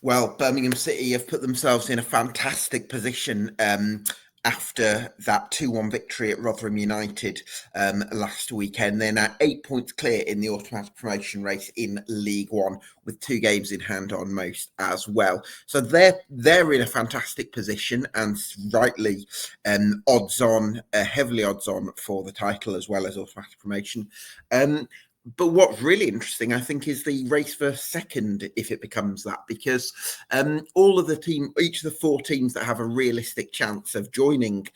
Well, Birmingham City have put themselves in a fantastic position after that 2-1 victory at Rotherham United last weekend. They're now 8 points clear in the automatic promotion race in League One, with 2 games in hand on most as well. So they're in a fantastic position, and rightly heavily odds on for the title as well as automatic promotion. But what's really interesting, I think, is the race for second, if it becomes that, because each of the 4 teams that have a realistic chance of joining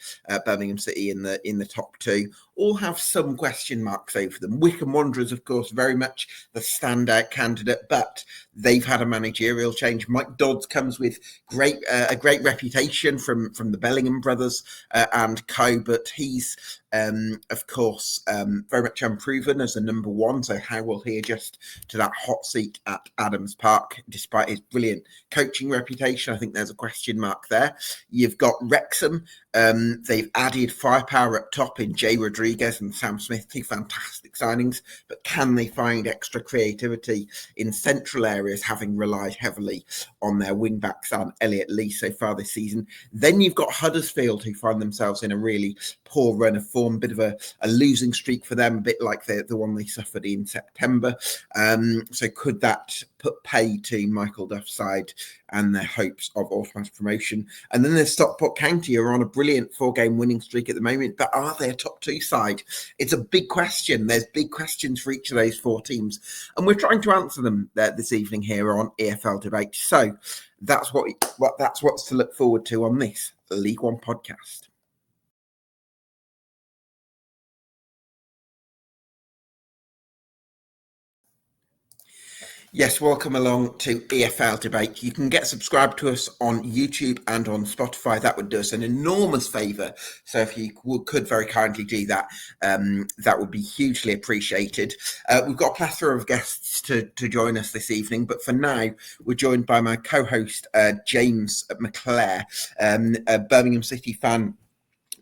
Birmingham City in the top 2 all have some question marks over them. Wycombe Wanderers, of course, very much the standout candidate, but they've had a managerial change. Mike Dods comes with a great reputation from the Bellingham brothers and co, but he's of course very much unproven as a number 1. So how will he adjust to that hot seat at Adams Park, despite his brilliant coaching reputation? I think there's a question mark there. You've got Wrexham. They've added firepower at top in Jay Rodriguez and Sam Smith, 2 fantastic signings, but can they find extra creativity in central areas, having relied heavily on their wing-backs and Elliot Lee so far this season? Then you've got Huddersfield, who find themselves in a really poor run of form, bit of a losing streak for them, a bit like the one they suffered in September. So could that put pay to Michael Duff's side and their hopes of automatic promotion? And then there's Stockport County, who are on a brilliant 4-game winning streak at the moment, but are they a top 2 side? It's a big question. There's big questions for each of those 4 teams, and we're trying to answer them this evening here on EFL Debate. So that's what's to look forward to on this League One podcast. Yes, welcome along to EFL Debate. You can get subscribed to us on YouTube and on Spotify. That would do us an enormous favour. So if you could very kindly do that, that would be hugely appreciated. We've got a plethora of guests to join us this evening, but for now, we're joined by my co-host, James McClare, a Birmingham City fan,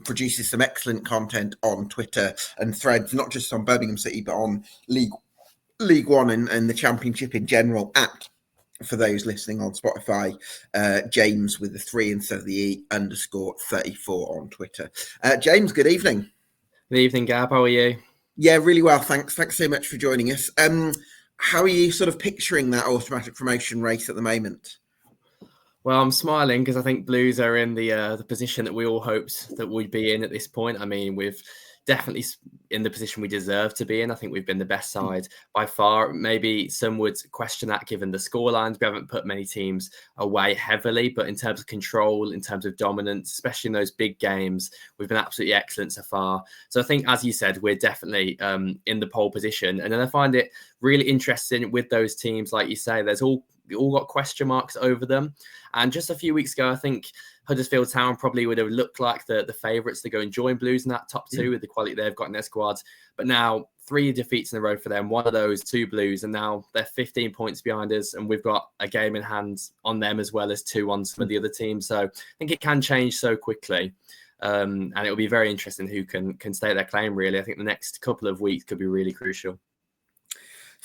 produces some excellent content on Twitter and Threads, not just on Birmingham City, but on League One and the Championship in general. For those listening on Spotify, James with the 3 instead of the E _34 on Twitter. James, good evening. Good evening, Gab. How are you? Yeah, really well, thanks. Thanks so much for joining us. How are you sort of picturing that automatic promotion race at the moment? Well, I'm smiling because I think Blues are in the position that we all hoped that we'd be in at this point. I mean, we've definitely in the position we deserve to be in. I think we've been the best side by far. Maybe some would question that given the scorelines. We haven't put many teams away heavily, but in terms of control, in terms of dominance, especially in those big games, we've been absolutely excellent so far. So I think, as you said, we're definitely in the pole position. And then I find it really interesting with those teams, like you say, there's all got question marks over them. And just a few weeks ago, I think Huddersfield Town probably would have looked like the favourites to go and join Blues in that top 2 with the quality they've got in their squads. But now 3 defeats in a row for them, one of those 2 Blues, and now they're 15 points behind us, and we've got a game in hand on them as well as 2 on some of the other teams. So I think it can change so quickly. And it'll be very interesting who can stake their claim, really. I think the next couple of weeks could be really crucial.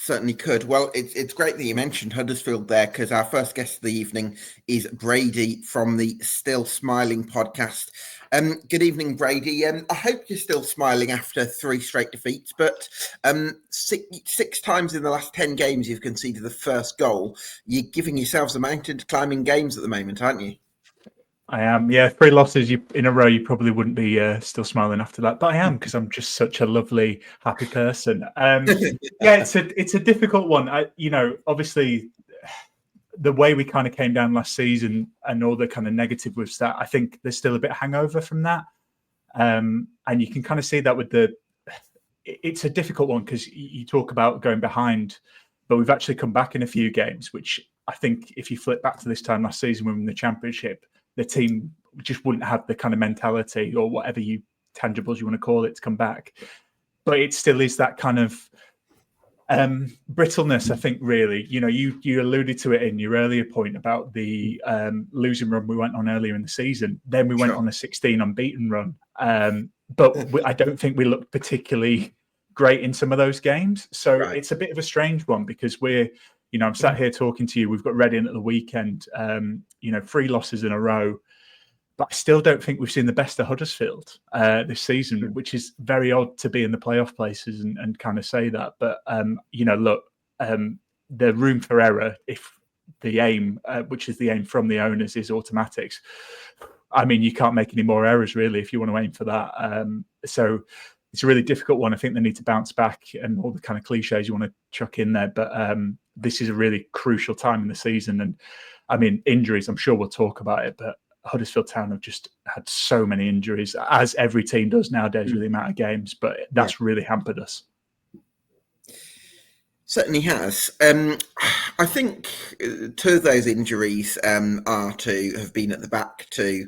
Certainly could. Well, it's great that you mentioned Huddersfield there, because our first guest of the evening is Brady from the Still Smiling podcast. Good evening, Brady. I hope you're still smiling after 3 straight defeats, but 6 times in the last 10 games you've conceded the first goal. You're giving yourselves a mountain climbing games at the moment, aren't you? I am, yeah. 3 losses in a row, you probably wouldn't be still smiling after that, but I am, because I'm just such a lovely, happy person. Yeah, it's a difficult one. Obviously, the way we kind of came down last season and all the kind of negative with that, I think there's still a bit of hangover from that, and you can kind of see that with it's a difficult one because you talk about going behind, but we've actually come back in a few games, which I think if you flip back to this time last season when we were in the Championship, the team just wouldn't have the kind of mentality or whatever tangibles you want to call it to come back. But it still is that kind of brittleness, I think, really. You alluded to it in your earlier point about the losing run we went on earlier in the season. Then we went on a 16 unbeaten run. But I don't think we looked particularly great in some of those games. So It's a bit of a strange one because we're I'm sat here talking to you. We've got Reading at the weekend. 3 losses in a row. But I still don't think we've seen the best of Huddersfield this season, which is very odd to be in the playoff places and kind of say that. But, the room for error, if the aim, which is the aim from the owners, is automatics, I mean, you can't make any more errors, really, if you want to aim for that. So it's a really difficult one. I think they need to bounce back and all the kind of cliches you want to chuck in there. But this is a really crucial time in the season. And, I mean, injuries, I'm sure we'll talk about it, but Huddersfield Town have just had so many injuries, as every team does nowadays with the amount of games, but that's really hampered us. Certainly has. I think 2 of those injuries are to have been at the back to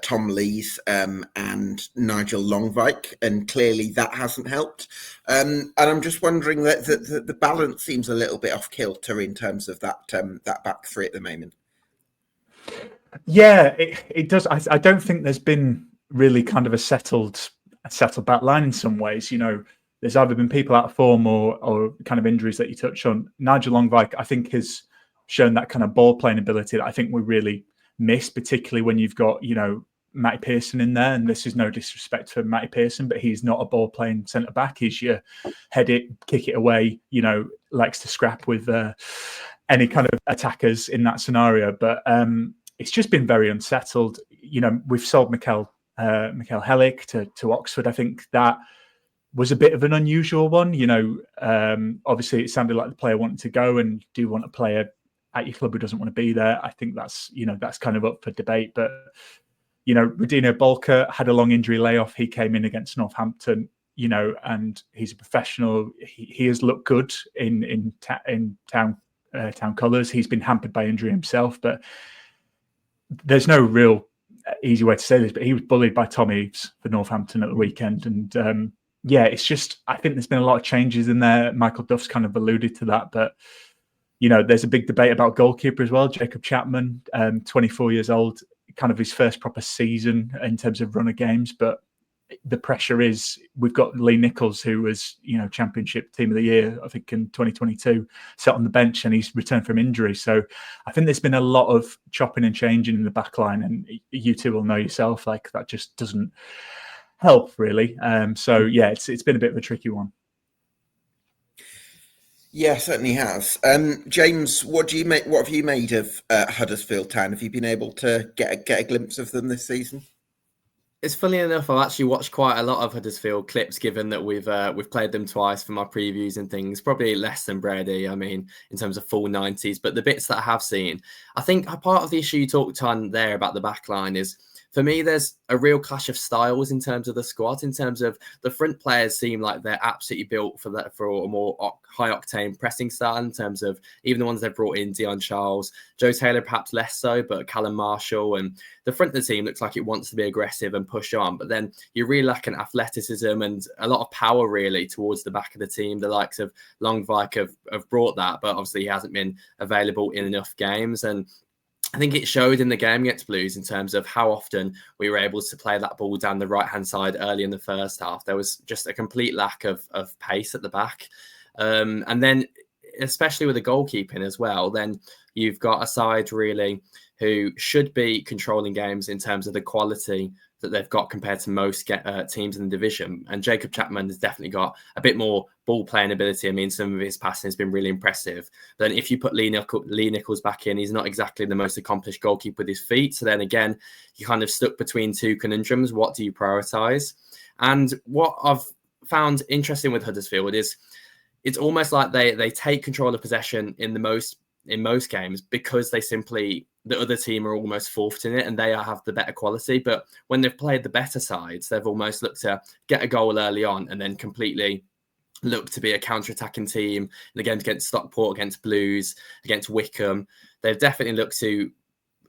Tom Lees and Nigel Longvike, and clearly that hasn't helped. And I'm just wondering that the balance seems a little bit off kilter in terms of that back three at the moment. Yeah, it does. I don't think there's been really kind of a settled back line in some ways. There's either been people out of form or kind of injuries that you touch on. Nigel Longvike, I think, has shown that kind of ball playing ability that I think we really miss, particularly when you've got, Matty Pearson in there. And this is no disrespect for Matty Pearson, but he's not a ball playing centre back. He's your head it, kick it away, likes to scrap with any kind of attackers in that scenario. But it's just been very unsettled. We've sold Mikel Hellick to Oxford. I think that was a bit of an unusual one. Obviously it sounded like the player wanted to go, and do you want a player at your club who doesn't want to be there? I think that's kind of up for debate. But, Radino Bolka had a long injury layoff. He came in against Northampton, and he's a professional. He has looked good in town colours. He's been hampered by injury himself, but there's no real easy way to say this, but he was bullied by Tom Eaves for Northampton at the weekend. And it's just, I think there's been a lot of changes in there. Michael Duff's kind of alluded to that, but there's a big debate about goalkeeper as well. Jacob Chapman, 24 years old, kind of his first proper season in terms of run of games. But the pressure is, we've got Lee Nichols, who was, Championship Team of the Year, I think in 2022, sat on the bench, and he's returned from injury. So I think there's been a lot of chopping and changing in the back line, and you two will know yourself, like that just doesn't help really. It's been a bit of a tricky one. Yeah, certainly has. James, what have you made of Huddersfield Town? Have you been able to get a glimpse of them this season? It's funny enough, I've actually watched quite a lot of Huddersfield clips, given that we've played them twice for my previews and things. Probably less than Brady, I mean, in terms of full 90s. But the bits that I have seen, I think a part of the issue you talked on there about the back line is, for me, there's a real clash of styles in terms of the squad. In terms of the front players seem like they're absolutely built for a more high octane pressing style. In terms of even the ones they've brought in, Dion Charles, Joe Taylor perhaps less so, but Callum Marshall, and the front of the team looks like it wants to be aggressive and push on. But then you really lack an athleticism and a lot of power really towards the back of the team. The likes of Longvike have brought that, but obviously he hasn't been available in enough games. And I think it showed in the game against Blues in terms of how often we were able to play that ball down the right-hand side early in the first half. There was just a complete lack of pace at the back. And then, especially with the goalkeeping as well, then you've got a side really who should be controlling games in terms of the quality that they've got compared to most teams in the division. And Jacob Chapman has definitely got a bit more ball playing ability. I mean, some of his passing has been really impressive. Then if you put Lee Nichols back in, he's not exactly the most accomplished goalkeeper with his feet. So then again, you're kind of stuck between two conundrums. What do you prioritise? And what I've found interesting with Huddersfield is it's almost like they take control of possession in most games because the other team are almost forfeiting it and they have the better quality. But when they've played the better sides, they've almost looked to get a goal early on and then completely look to be a counter-attacking team. In the games against Stockport, against Blues, against Wycombe, they've definitely looked to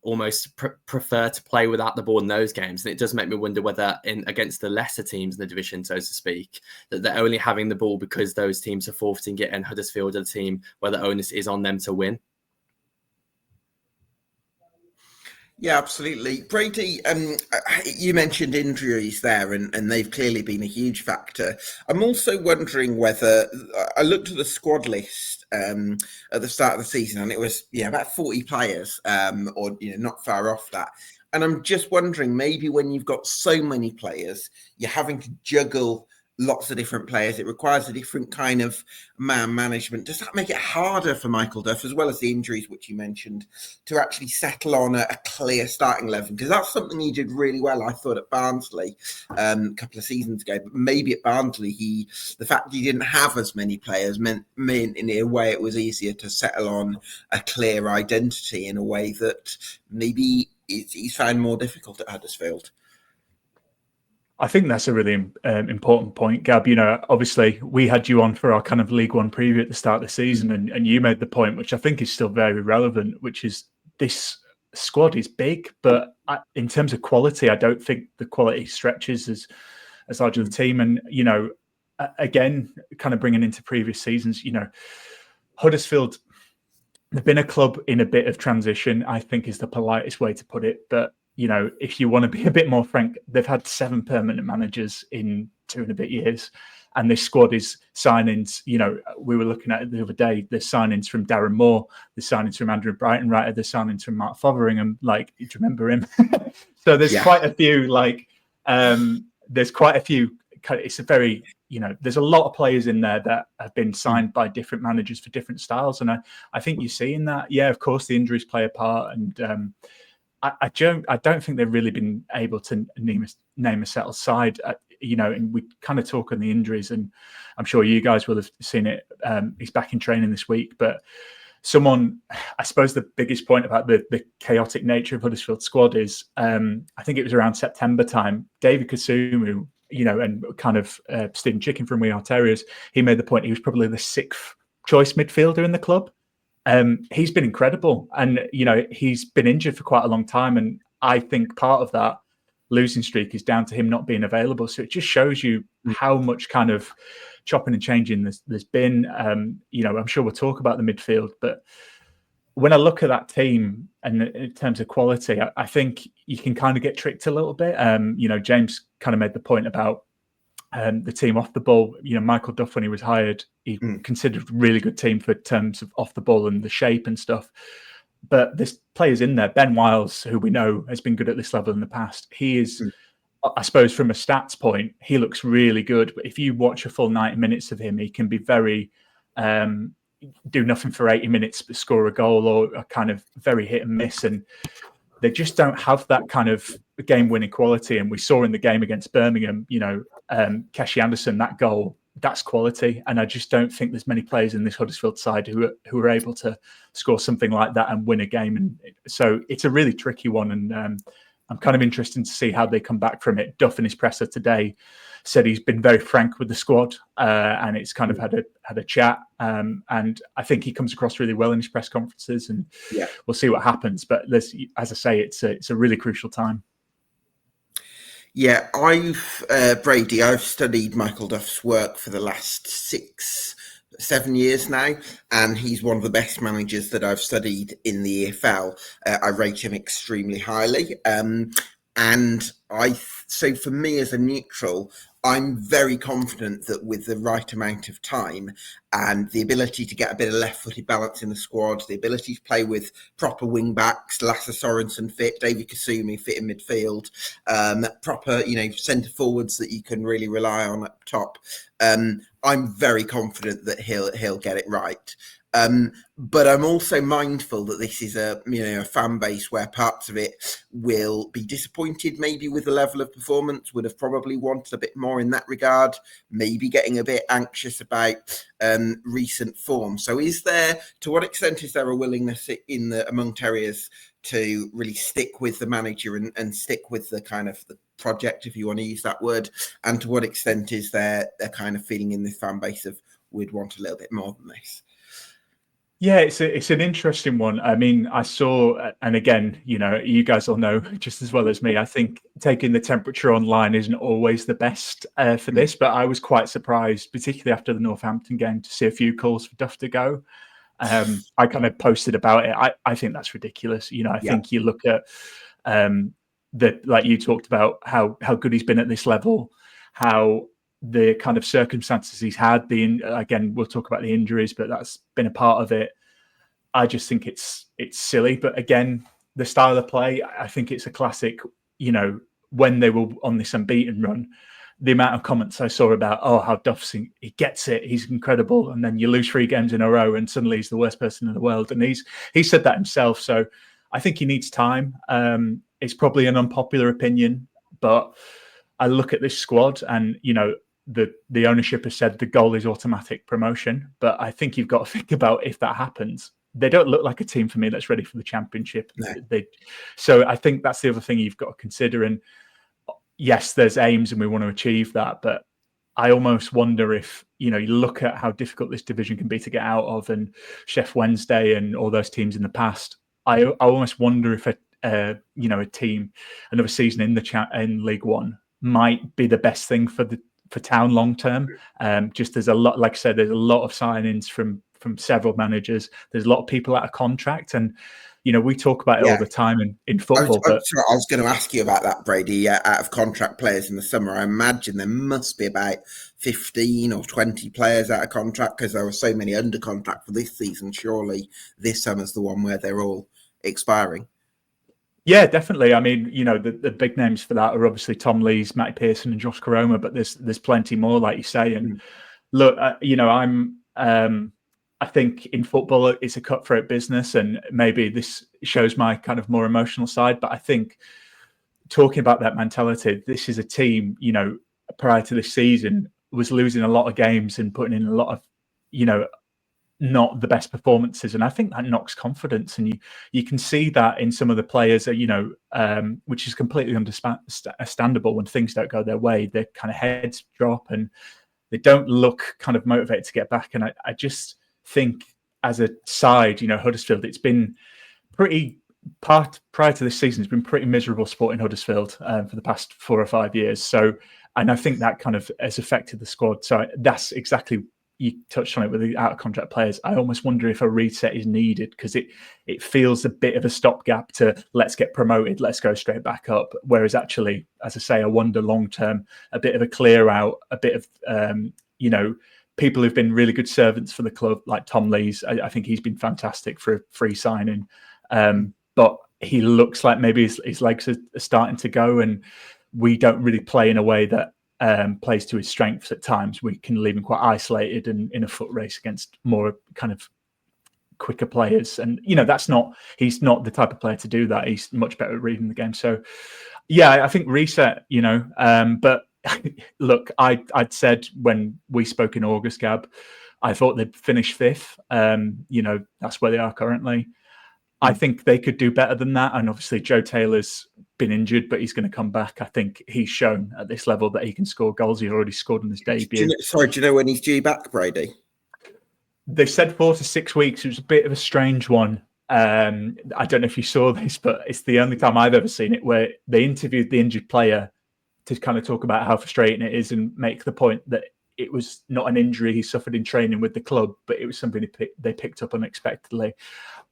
almost prefer to play without the ball in those games. And it does make me wonder whether against the lesser teams in the division, so to speak, that they're only having the ball because those teams are forfeiting it, and Huddersfield are the team where the onus is on them to win. Yeah, absolutely. Brady, you mentioned injuries there, and they've clearly been a huge factor. I'm also wondering whether I looked at the squad list at the start of the season, and it was about 40 players, or not far off that. And I'm just wondering, maybe when you've got so many players, you're having to juggle lots of different players. It requires a different kind of man management. Does that make it harder for Michael Duff, as well as the injuries which you mentioned, to actually settle on a clear starting 11? Because that's something he did really well, I thought, at Barnsley a couple of seasons ago. But maybe at Barnsley, the fact he didn't have as many players meant in a way it was easier to settle on a clear identity in a way that maybe he's found more difficult at Huddersfield. I think that's a really important point, Gab. Obviously we had you on for our kind of League One preview at the start of the season, and you made the point, which I think is still very relevant, which is this squad is big, but in terms of quality, I don't think the quality stretches as large as the team. And, again, kind of bringing into previous seasons, Huddersfield, they've been a club in a bit of transition, I think is the politest way to put it. But if you want to be a bit more frank, they've had 7 permanent managers in 2 and a bit years. And this squad is signings. We were looking at it the other day. There's signings from Darren Moore. There's signings from Andrew Brighton-Writer. There's signings from Mark Fotheringham. Do you remember him? So there's quite a few, there's quite a few. It's a very, there's a lot of players in there that have been signed by different managers for different styles. And I think you're seeing that. Yeah, of course, the injuries play a part. And, I don't think they've really been able to name a settled side, and we kind of talk on the injuries, and I'm sure you guys will have seen it. He's back in training this week, but I suppose the biggest point about the chaotic nature of Huddersfield squad is, I think it was around September time, David Kasumu, and kind of Stephen Chicken from We Are Terriers, he made the point he was probably the 6th choice midfielder in the club. He's been incredible, and he's been injured for quite a long time, and I think part of that losing streak is down to him not being available. So it just shows you how much kind of chopping and changing there's been. I'm sure we'll talk about the midfield, but when I look at that team and in terms of quality, I think you can kind of get tricked a little bit. James kind of made the point about the team off the ball. Michael Duff, when he was hired, he considered a really good team for terms of off the ball and the shape and stuff. But there's players in there. Ben Wiles, who we know has been good at this level in the past, he is, I suppose, from a stats point, he looks really good. But if you watch a full 90 minutes of him, he can be very do nothing for 80 minutes but score a goal, or a kind of very hit and miss. And they just don't have that kind of game-winning quality. And we saw in the game against Birmingham, Keshi Anderson, that goal, that's quality. And I just don't think there's many players in this Huddersfield side who are able to score something like that and win a game. And so it's a really tricky one. And I'm kind of interested to see how they come back from it. Duff in his presser today said he's been very frank with the squad, and it's kind of had a chat. And I think he comes across really well in his press conferences, and we'll see what happens. But as I say, it's a really crucial time. Yeah, Brady, I've studied Michael Duff's work for the last 6-7 years now, and he's one of the best managers that I've studied in the EFL. I rate him extremely highly. So for me as a neutral, I'm very confident that with the right amount of time and the ability to get a bit of left-footed balance in the squad, the ability to play with proper wing-backs, Lasse Sorensen fit, David Kasumi fit in midfield, proper, centre forwards that you can really rely on up top. I'm very confident that he'll get it right. But I'm also mindful that this is a fan base where parts of it will be disappointed maybe with the level of performance, would have probably wanted a bit more in that regard, maybe getting a bit anxious about recent form. So to what extent is there a willingness among Terriers to really stick with the manager and stick with the kind of the project, if you want to use that word, and to what extent is there kind of feeling in this fan base of we'd want a little bit more than this? Yeah, it's an interesting one. I mean, I saw, and again, you guys will know just as well as me, I think taking the temperature online isn't always the best for this, but I was quite surprised, particularly after the Northampton game, to see a few calls for Duff to go. I kind of posted about it. I think that's ridiculous. I think you look at That, like you talked about, how good he's been at this level, how the kind of circumstances he's had. Again, we'll talk about the injuries, but that's been a part of it. I just think it's silly. But again, the style of play, I think it's a classic. When they were on this unbeaten run, the amount of comments I saw about, how Duff's, he gets it, he's incredible, and then you lose 3 games in a row, and suddenly he's the worst person in the world. And he said that himself. So I think he needs time. It's probably an unpopular opinion, but I look at this squad, and the ownership has said the goal is automatic promotion. But I think you've got to think about, if that happens, they don't look like a team for me that's ready for the Championship. No. So I think that's the other thing you've got to consider. And yes, there's aims and we want to achieve that, but I almost wonder if, you look at how difficult this division can be to get out of, and Sheff Wednesday and all those teams in the past. I almost wonder if a team, another season in League One might be the best thing for Town long term. Just there's a lot, like I said, there's a lot of signings from several managers. There's a lot of people out of contract, and we talk about it all the time in football. I was going to ask you about that, Brady. Out of contract players in the summer, I imagine there must be about 15 or 20 players out of contract, because there were so many under contract for this season. Surely this summer's the one where they're all expiring. Yeah, definitely. I mean, the big names for that are obviously Tom Lees, Matty Pearson, and Josh Koroma, but there's plenty more, like you say. And look, I think in football it's a cutthroat business, and maybe this shows my kind of more emotional side. But I think, talking about that mentality, this is a team, prior to this season, was losing a lot of games and putting in a lot of, not the best performances, and I think that knocks confidence. And you can see that in some of the players, which is completely understandable. When things don't go their way, their kind of heads drop and they don't look kind of motivated to get back. And I just think, as a side, Huddersfield, it's been prior to this season, it's been pretty miserable sport in Huddersfield for the past 4 or 5 years. So, and I think that kind of has affected the squad. So that's exactly, you touched on it with the out of contract players. I almost wonder if a reset is needed, because it feels a bit of a stopgap to let's get promoted, let's go straight back up. Whereas actually, as I say, I wonder long term, a bit of a clear out, a bit of people who've been really good servants for the club, like Tom Lees. I think he's been fantastic for a free signing, but he looks like maybe his legs are starting to go, and we don't really play in a way that plays to his strengths at times. We can leave him quite isolated and in a foot race against more kind of quicker players. And, he's not the type of player to do that. He's much better at reading the game. So, yeah, I think reset, but look, I'd said when we spoke in August, Gab, I thought they'd finish 5th. That's where they are currently. I think they could do better than that. And obviously Joe Taylor's been injured, but he's going to come back. I think he's shown at this level that he can score goals. He's already scored in his debut. Do you know when he's due back, Brady? They've said 4 to 6 weeks. It was a bit of a strange one. I don't know if you saw this, but it's the only time I've ever seen it where they interviewed the injured player to kind of talk about how frustrating it is and make the point that it was not an injury he suffered in training with the club, but it was something they picked up unexpectedly.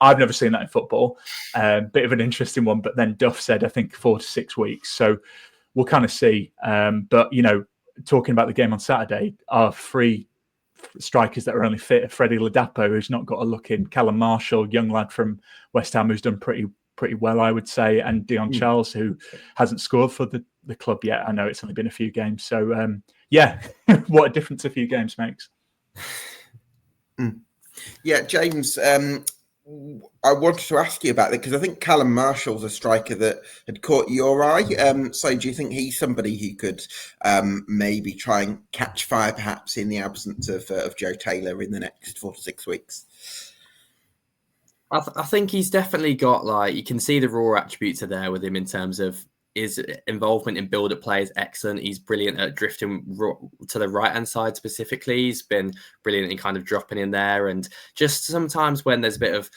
I've never seen that in football. Bit of an interesting one, but then Duff said, I think 4 to 6 weeks. So we'll kind of see. But, talking about the game on Saturday, our 3 strikers that are only fit are Freddie Ladapo, who's not got a look in, Callum Marshall, young lad from West Ham, who's done pretty well, I would say, and Dion Charles, who hasn't scored for the club yet. I know it's only been a few games. So, yeah, what a difference a few games makes. Yeah, James, I wanted to ask you about it because I think Callum Marshall's a striker that had caught your eye. So do you think he's somebody who could maybe try and catch fire perhaps in the absence of Joe Taylor in the next 4 to 6 weeks? I think he's definitely got, you can see the raw attributes are there with him in terms of his involvement in build-up play is excellent. He's brilliant at drifting to the right-hand side specifically. He's been brilliant in kind of dropping in there. And just sometimes when there's a bit of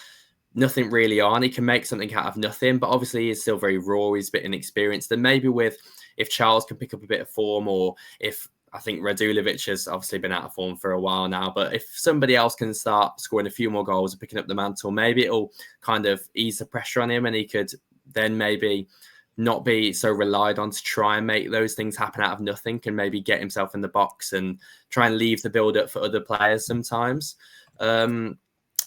nothing really on, he can make something out of nothing. But obviously he's still very raw. He's a bit inexperienced. And maybe if Charles can pick up a bit of form, or if I think Radulovic has obviously been out of form for a while now, but if somebody else can start scoring a few more goals and picking up the mantle, maybe it'll kind of ease the pressure on him and he could then maybe not be so relied on to try and make those things happen out of nothing, and maybe get himself in the box and try and leave the build up for other players sometimes.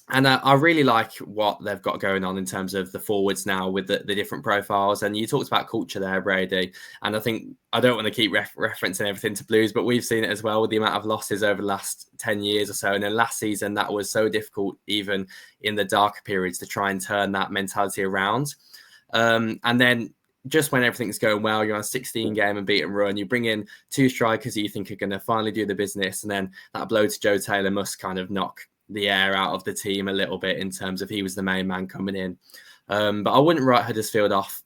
And I really like what they've got going on in terms of the forwards now with the different profiles. And you talked about culture there, Brady. And I think I don't want to keep referencing everything to Blues, but we've seen it as well with the amount of losses over the last 10 years or so. And then last season, that was so difficult, even in the darker periods, to try and turn that mentality around. And then just when everything's going well, you're on a 16-game unbeaten run, you bring in 2 strikers that you think are going to finally do the business. And then that blow to Joe Taylor must kind of knock the air out of the team a little bit in terms of he was the main man coming in. But I wouldn't write Huddersfield off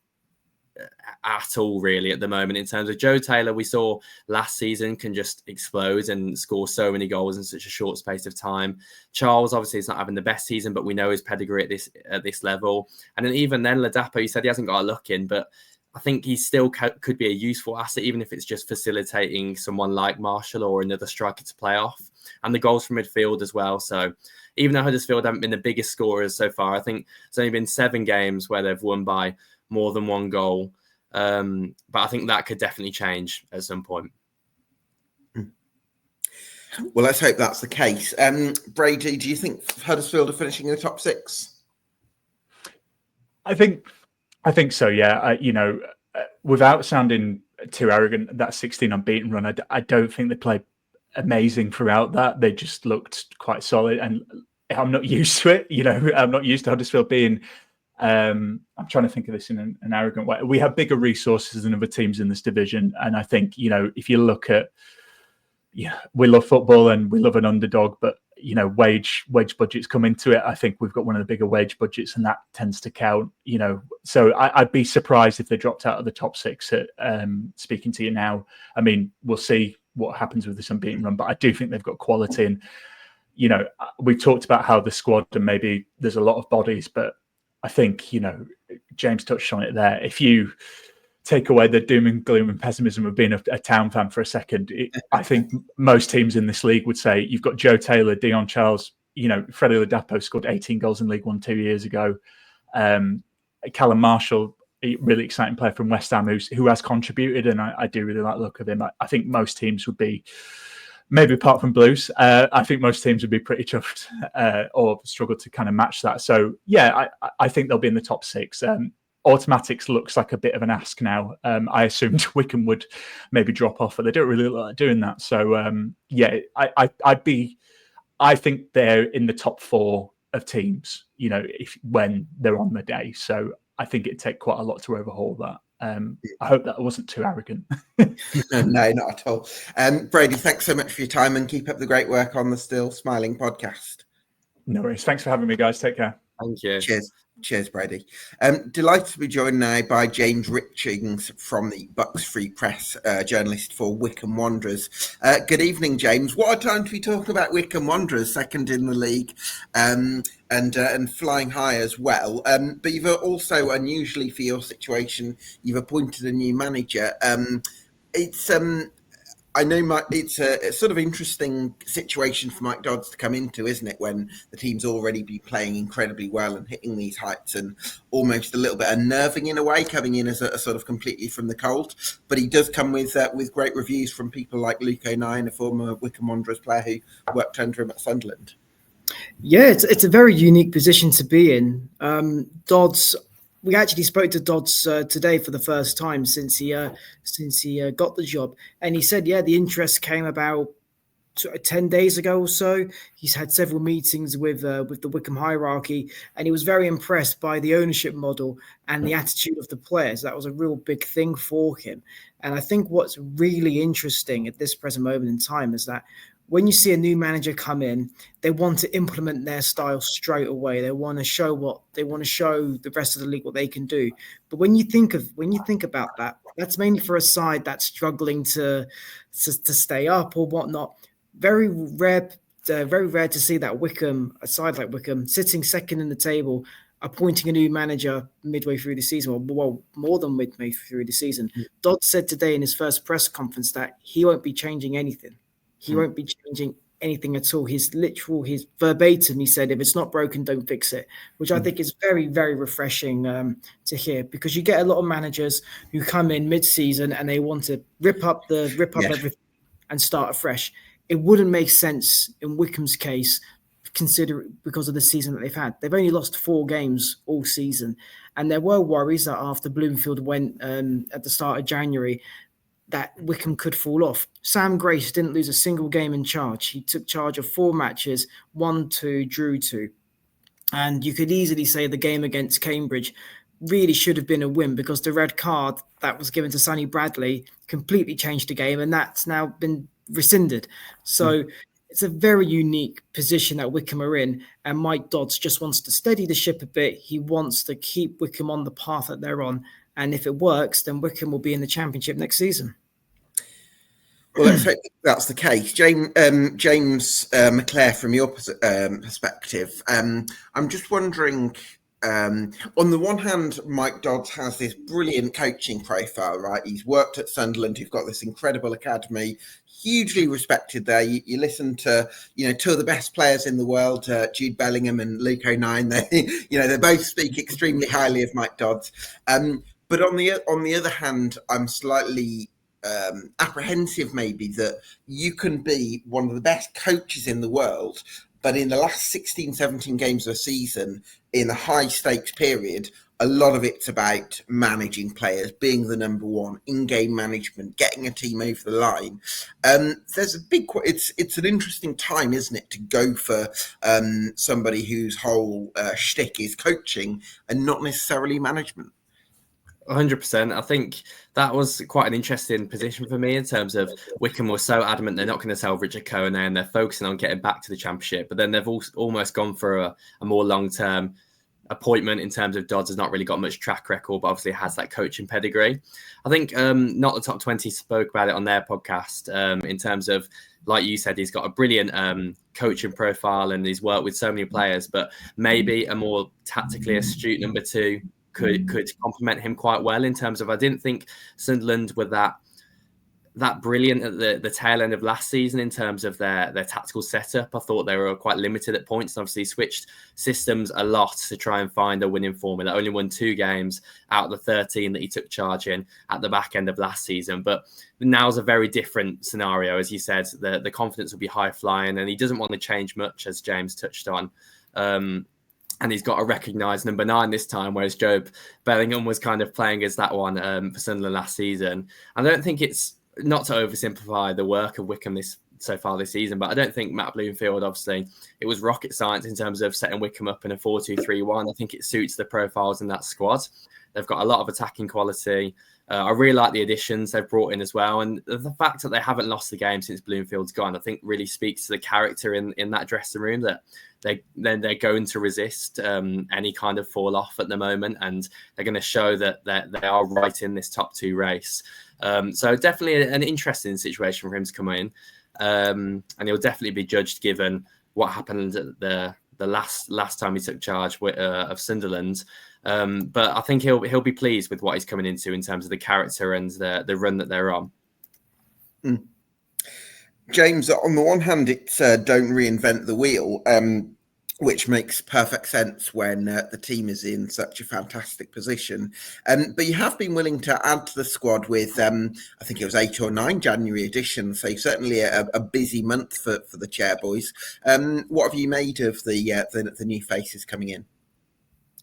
at all, really, at the moment. In terms of Joe Taylor, we saw last season can just explode and score so many goals in such a short space of time. Charles, obviously, is not having the best season, but we know his pedigree at this level. And then even then, Ladapo, you said he hasn't got a look in, but I think he still could be a useful asset, even if it's just facilitating someone like Marshall or another striker to play off. And the goals from midfield as well. So even though Huddersfield haven't been the biggest scorers so far, I think it's only been 7 games where they've won by more than 1 goal. But I think that could definitely change at some point. Well, let's hope that's the case. Brady, do you think Huddersfield are finishing in the top 6? I think so, yeah. Without sounding too arrogant, that 16 unbeaten run, I don't think they played amazing throughout that. They just looked quite solid, and I'm not used to it. I'm not used to Huddersfield being I'm trying to think of this in an arrogant way. We have bigger resources than other teams in this division, and I think if you look at, we love football and we love an underdog, but wage budgets come into it. I think we've got one of the bigger wage budgets, and that tends to count. So I'd be surprised if they dropped out of the top 6. Speaking to you now, I mean, we'll see what happens with this unbeaten run, but I do think they've got quality. And we talked about how the squad, and maybe there's a lot of bodies, but I think James touched on it there. If you take away the doom and gloom and pessimism of being a Town fan for a second, I think most teams in this league would say you've got Joe Taylor, Dion Charles, Freddie Ladapo scored 18 goals in League One 2 years ago. Callum Marshall, a really exciting player from West Ham who has contributed, and I do really like the look of him. I think most teams would be, maybe apart from Blues, I think most teams would be pretty chuffed or struggle to kind of match that. So, yeah, I think they'll be in the top 6. Automatics looks like a bit of an ask now. I assumed Wycombe would maybe drop off, but they don't really look like doing that. So, I think they're in the top 4 of teams, when they're on the day. So I think it'd take quite a lot to overhaul that. I hope that wasn't too arrogant. No, not at all. Brady, thanks so much for your time, and keep up the great work on the Still Smiling podcast. No worries. Thanks for having me, guys. Take care. Thank you. Cheers, Brady. Delighted to be joined now by James Richings from the Bucks Free Press, journalist for Wycombe Wanderers. Good evening, James. What a time to be talking about Wycombe Wanderers, second in the league, and flying high as well. But you've also, unusually for your situation, you've appointed a new manager. I know it's a sort of interesting situation for Mike Dods to come into, isn't it, when the team's already been playing incredibly well and hitting these heights, and almost a little bit unnerving in a way, coming in as a sort of completely from the cold. But he does come with great reviews from people like Luke O'Nien, a former Wycombe Wanderers player who worked under him at Sunderland. Yeah, it's a very unique position to be in. Dods. We actually spoke to Dods today for the first time since he got the job, and he said, the interest came about 10 days ago or so. He's had several meetings with the Wycombe hierarchy, and he was very impressed by the ownership model and the attitude of the players. That was a real big thing for him. And I think what's really interesting at this present moment in time is that when you see a new manager come in, they want to implement their style straight away. They want to show the rest of the league what they can do. But when you think about that, that's mainly for a side that's struggling to stay up or whatnot. Very rare to see that a side like Wycombe, sitting second in the table, appointing a new manager midway through the season, or more than midway through the season. Dodd said today in his first press conference that he won't be changing anything. He won't be changing anything at all. His verbatim, he said, if it's not broken, don't fix it, which I think is very, very refreshing to hear, because you get a lot of managers who come in mid-season and they want to rip up everything and start afresh. It wouldn't make sense in Wycombe's case, because of the season that they've had. They've only lost 4 games all season. And there were worries that after Bloomfield went at the start of January, that Wycombe could fall off. Sam Grace didn't lose a single game in charge. He took charge of 4 matches, won 2, drew 2. And you could easily say the game against Cambridge really should have been a win, because the red card that was given to Sonny Bradley completely changed the game, and that's now been rescinded. So it's a very unique position that Wycombe are in, and Mike Dods just wants to steady the ship a bit. He wants to keep Wycombe on the path that they're on, and if it works, then Wycombe will be in the Championship next season. Well, let's hope that's the case. James McClare, from your perspective, I'm just wondering, on the one hand, Mike Dods has this brilliant coaching profile, right? He's worked at Sunderland, you've got this incredible academy, hugely respected there. You listen to, 2 of the best players in the world, Jude Bellingham and Luke O'Nien. They both speak extremely highly of Mike Dods. But on the other hand, I'm slightly apprehensive maybe that you can be one of the best coaches in the world, but in the last 16, 17 games of a season, in a high stakes period, a lot of it's about managing players, being the number one, in-game management, getting a team over the line. There's a big, it's an interesting time, isn't it, to go for somebody whose whole shtick is coaching and not necessarily management. 100%. I think that was quite an interesting position for me, in terms of Wycombe was so adamant they're not going to sell Richard Cohen, and they're focusing on getting back to the Championship. But then they've almost gone for a more long-term appointment, in terms of Dods has not really got much track record, but obviously has that coaching pedigree. I think Not the Top 20 spoke about it on their podcast, in terms of, like you said, he's got a brilliant coaching profile and he's worked with so many players, but maybe a more tactically astute number 2 could complement him quite well, in terms of, I didn't think Sunderland were that brilliant at the tail end of last season in terms of their tactical setup. I thought they were quite limited at points, and obviously switched systems a lot to try and find a winning formula. Only won 2 games out of the 13 that he took charge in at the back end of last season. But now's a very different scenario. As you said, the confidence will be high flying, and he doesn't want to change much, as James touched on. And he's got a recognised number 9 this time, whereas Jobe Bellingham was kind of playing as that one for Sunderland last season. I don't think it's, not to oversimplify the work of Wycombe so far this season, but I don't think Matt Bloomfield, obviously, it was rocket science in terms of setting Wycombe up in a 4-2-3-1. I think it suits the profiles in that squad. They've got a lot of attacking quality. I really like the additions they've brought in as well. And the fact that they haven't lost the game since Bloomfield's gone, I think really speaks to the character in that dressing room, that they're going to resist any kind of fall off at the moment, and they're going to show that they are right in this top 2 race. So definitely an interesting situation for him to come in, and he'll definitely be judged given what happened at the last time he took charge of Sunderland. But I think he'll be pleased with what he's coming into in terms of the character and the run that they're on. James, on the one hand, it's don't reinvent the wheel, which makes perfect sense when the team is in such a fantastic position. But you have been willing to add to the squad with, I think it was 8 or 9 January editions, so certainly a busy month for the Chairboys. What have you made of the new faces coming in?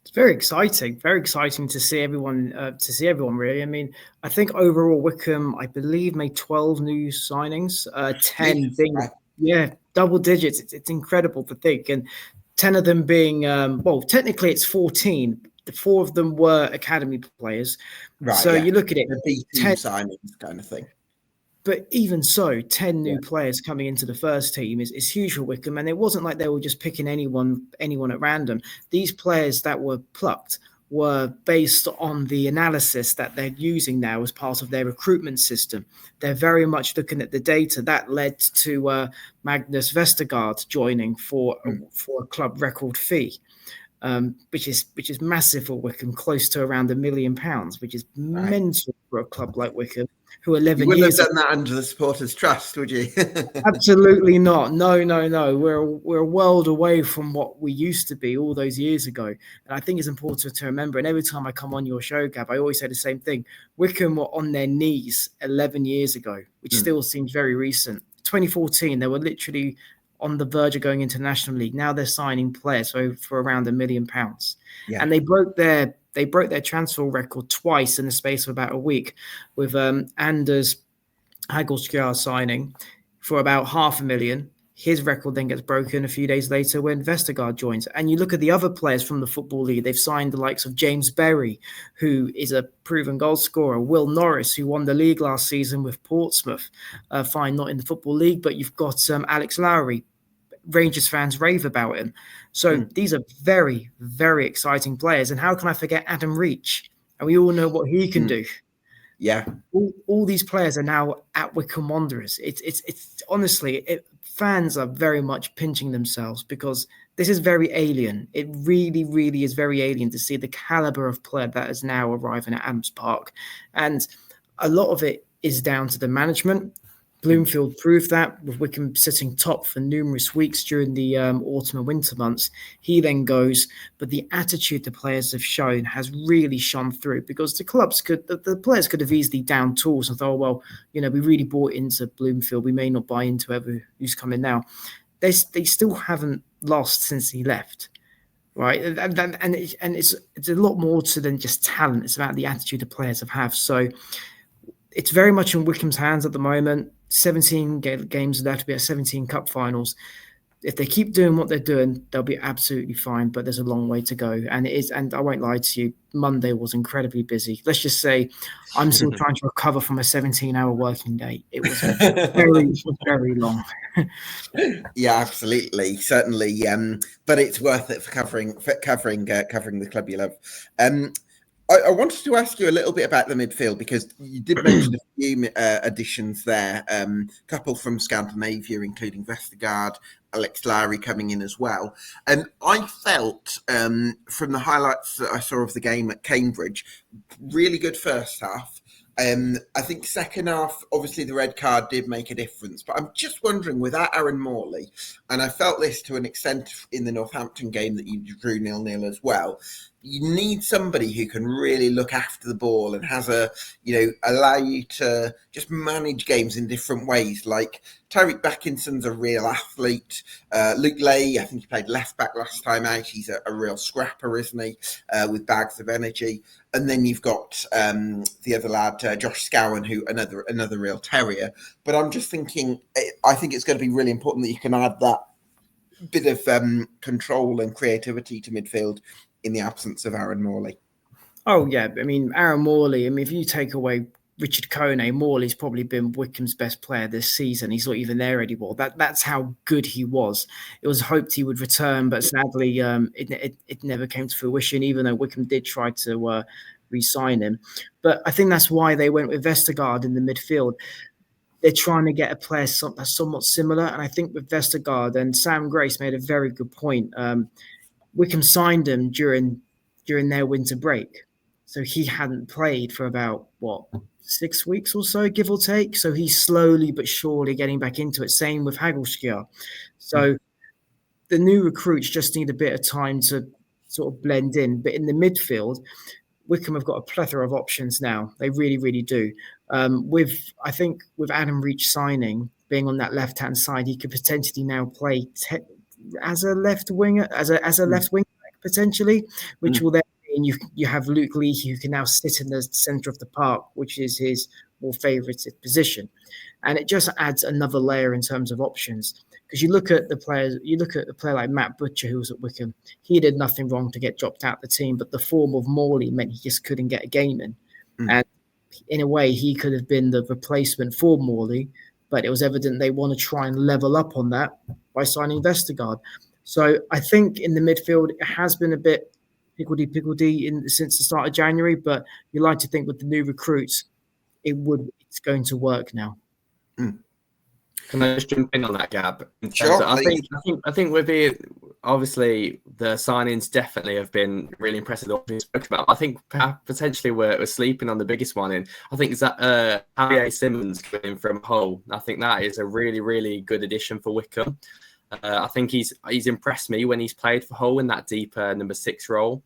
It's very exciting to see everyone. Really, I mean, I think overall Wycombe, I believe, made 12 new signings, 10 being double digits. It's incredible to think, and 10 of them being technically it's 14. The 4 of them were academy players, right? So you look at it, the B2 signings kind of thing. But even so, 10 new players coming into the first team is huge for Wycombe. And it wasn't like they were just picking anyone at random. These players that were plucked were based on the analysis that they're using now as part of their recruitment system. They're very much looking at the data that led to Magnus Vestergaard joining for a club record fee. which is massive for Wycombe, close to around £1 million, which is mental for a club like Wycombe, who 11 you wouldn't years have done that under the supporters' trust, would you? Absolutely not. No. We're a world away from what we used to be all those years ago. And I think it's important to remember. And every time I come on your show, Gab, I always say the same thing. Wycombe were on their knees 11 years ago, which still seems very recent. 2014, they were literally on the verge of going into National League. Now they're signing players for around £1 million. Yeah. And they broke their transfer record twice in the space of about a week with Anders Hagelsgaard signing for about £500,000. His record then gets broken a few days later when Vestergaard joins. And you look at the other players from the Football League, they've signed the likes of James Berry, who is a proven goal scorer, Will Norris, who won the league last season with Portsmouth. Fine, not in the Football League, but you've got Alex Lowry. Rangers fans rave about him. So these are very, very exciting players. And how can I forget Adam Reach? And we all know what he can do. Yeah, all these players are now at Wycombe Wanderers. It's honestly, fans are very much pinching themselves because this is very alien. It really, really is very alien to see the caliber of player that is now arriving at Adams Park, and a lot of it is down to the management. Bloomfield proved that with Wycombe sitting top for numerous weeks during the autumn and winter months. He then goes, but the attitude the players have shown has really shone through because the players could have easily down tools and thought, oh, well, we really bought into Bloomfield. We may not buy into who's coming now. They still haven't lost since he left. Right. And it's a lot more to than just talent. It's about the attitude the players have. So it's very much in Wycombe's hands at the moment. 17 games left to be at 17 cup finals. If they keep doing what they're doing, they'll be absolutely fine, but there's a long way to go. And I won't lie to you, Monday was incredibly busy. Let's just say I'm still trying to recover from a 17-hour working day. It was very, very long. Yeah, absolutely. Certainly. But it's worth it for covering the club you love. I wanted to ask you a little bit about the midfield because you did mention a few additions there. A couple from Scandinavia, including Vestergaard, Alex Lowry coming in as well. And I felt from the highlights that I saw of the game at Cambridge, really good first half. I think second half, obviously the red card did make a difference, but I'm just wondering without Aaron Morley, and I felt this to an extent in the Northampton game that you drew 0-0 as well. You need somebody who can really look after the ball and has allow you to just manage games in different ways. Like Tyreek Beckinson's a real athlete. Luke Leigh, I think he played left back last time out. He's a real scrapper, isn't he? With bags of energy. And then you've got the other lad, Josh Scowen, who another real terrier. But I'm just thinking, I think it's going to be really important that you can add that bit of control and creativity to midfield in the absence of Aaron Morley. Oh, yeah. I mean, Aaron Morley, if you take away Richard Kone, Morley's probably been Wycombe's best player this season. He's not even there anymore. That's how good he was. It was hoped he would return, but sadly, it never came to fruition, even though Wycombe did try to re-sign him. But I think that's why they went with Vestergaard in the midfield. They're trying to get a player that's somewhat similar. And I think with Vestergaard, and Sam Grace made a very good point, Wycombe signed him during their winter break. So he hadn't played for about, 6 weeks or so, give or take. So he's slowly but surely getting back into it. Same with Hagelsgaard. So the new recruits just need a bit of time to sort of blend in. But in the midfield, Wycombe have got a plethora of options now. They really, really do. With Adam Reach signing, being on that left-hand side, he could potentially now play as a left winger, as a left wing potentially, which will then mean you have Luke Leahy who can now sit in the centre of the park, which is his more favoured position, and it just adds another layer in terms of options. Because you look at the players, you look at a player like Matt Butcher who was at Wycombe, he did nothing wrong to get dropped out of the team, but the form of Morley meant he just couldn't get a game in, and in a way he could have been the replacement for Morley. But it was evident they want to try and level up on that by signing Vestergaard. So I think in the midfield, it has been a bit higgledy-piggledy since the start of January, but you like to think with the new recruits, it's going to work now. Can I just jump in on that, Gab? Sure, I think we're being obviously the signings definitely have been really impressive. What we spoke about. I think potentially we're sleeping on the biggest one. In I think that Javier Simmons coming from Hull. I think that is a really, really good addition for Wycombe. I think he's impressed me when he's played for Hull in that deeper number 6 role.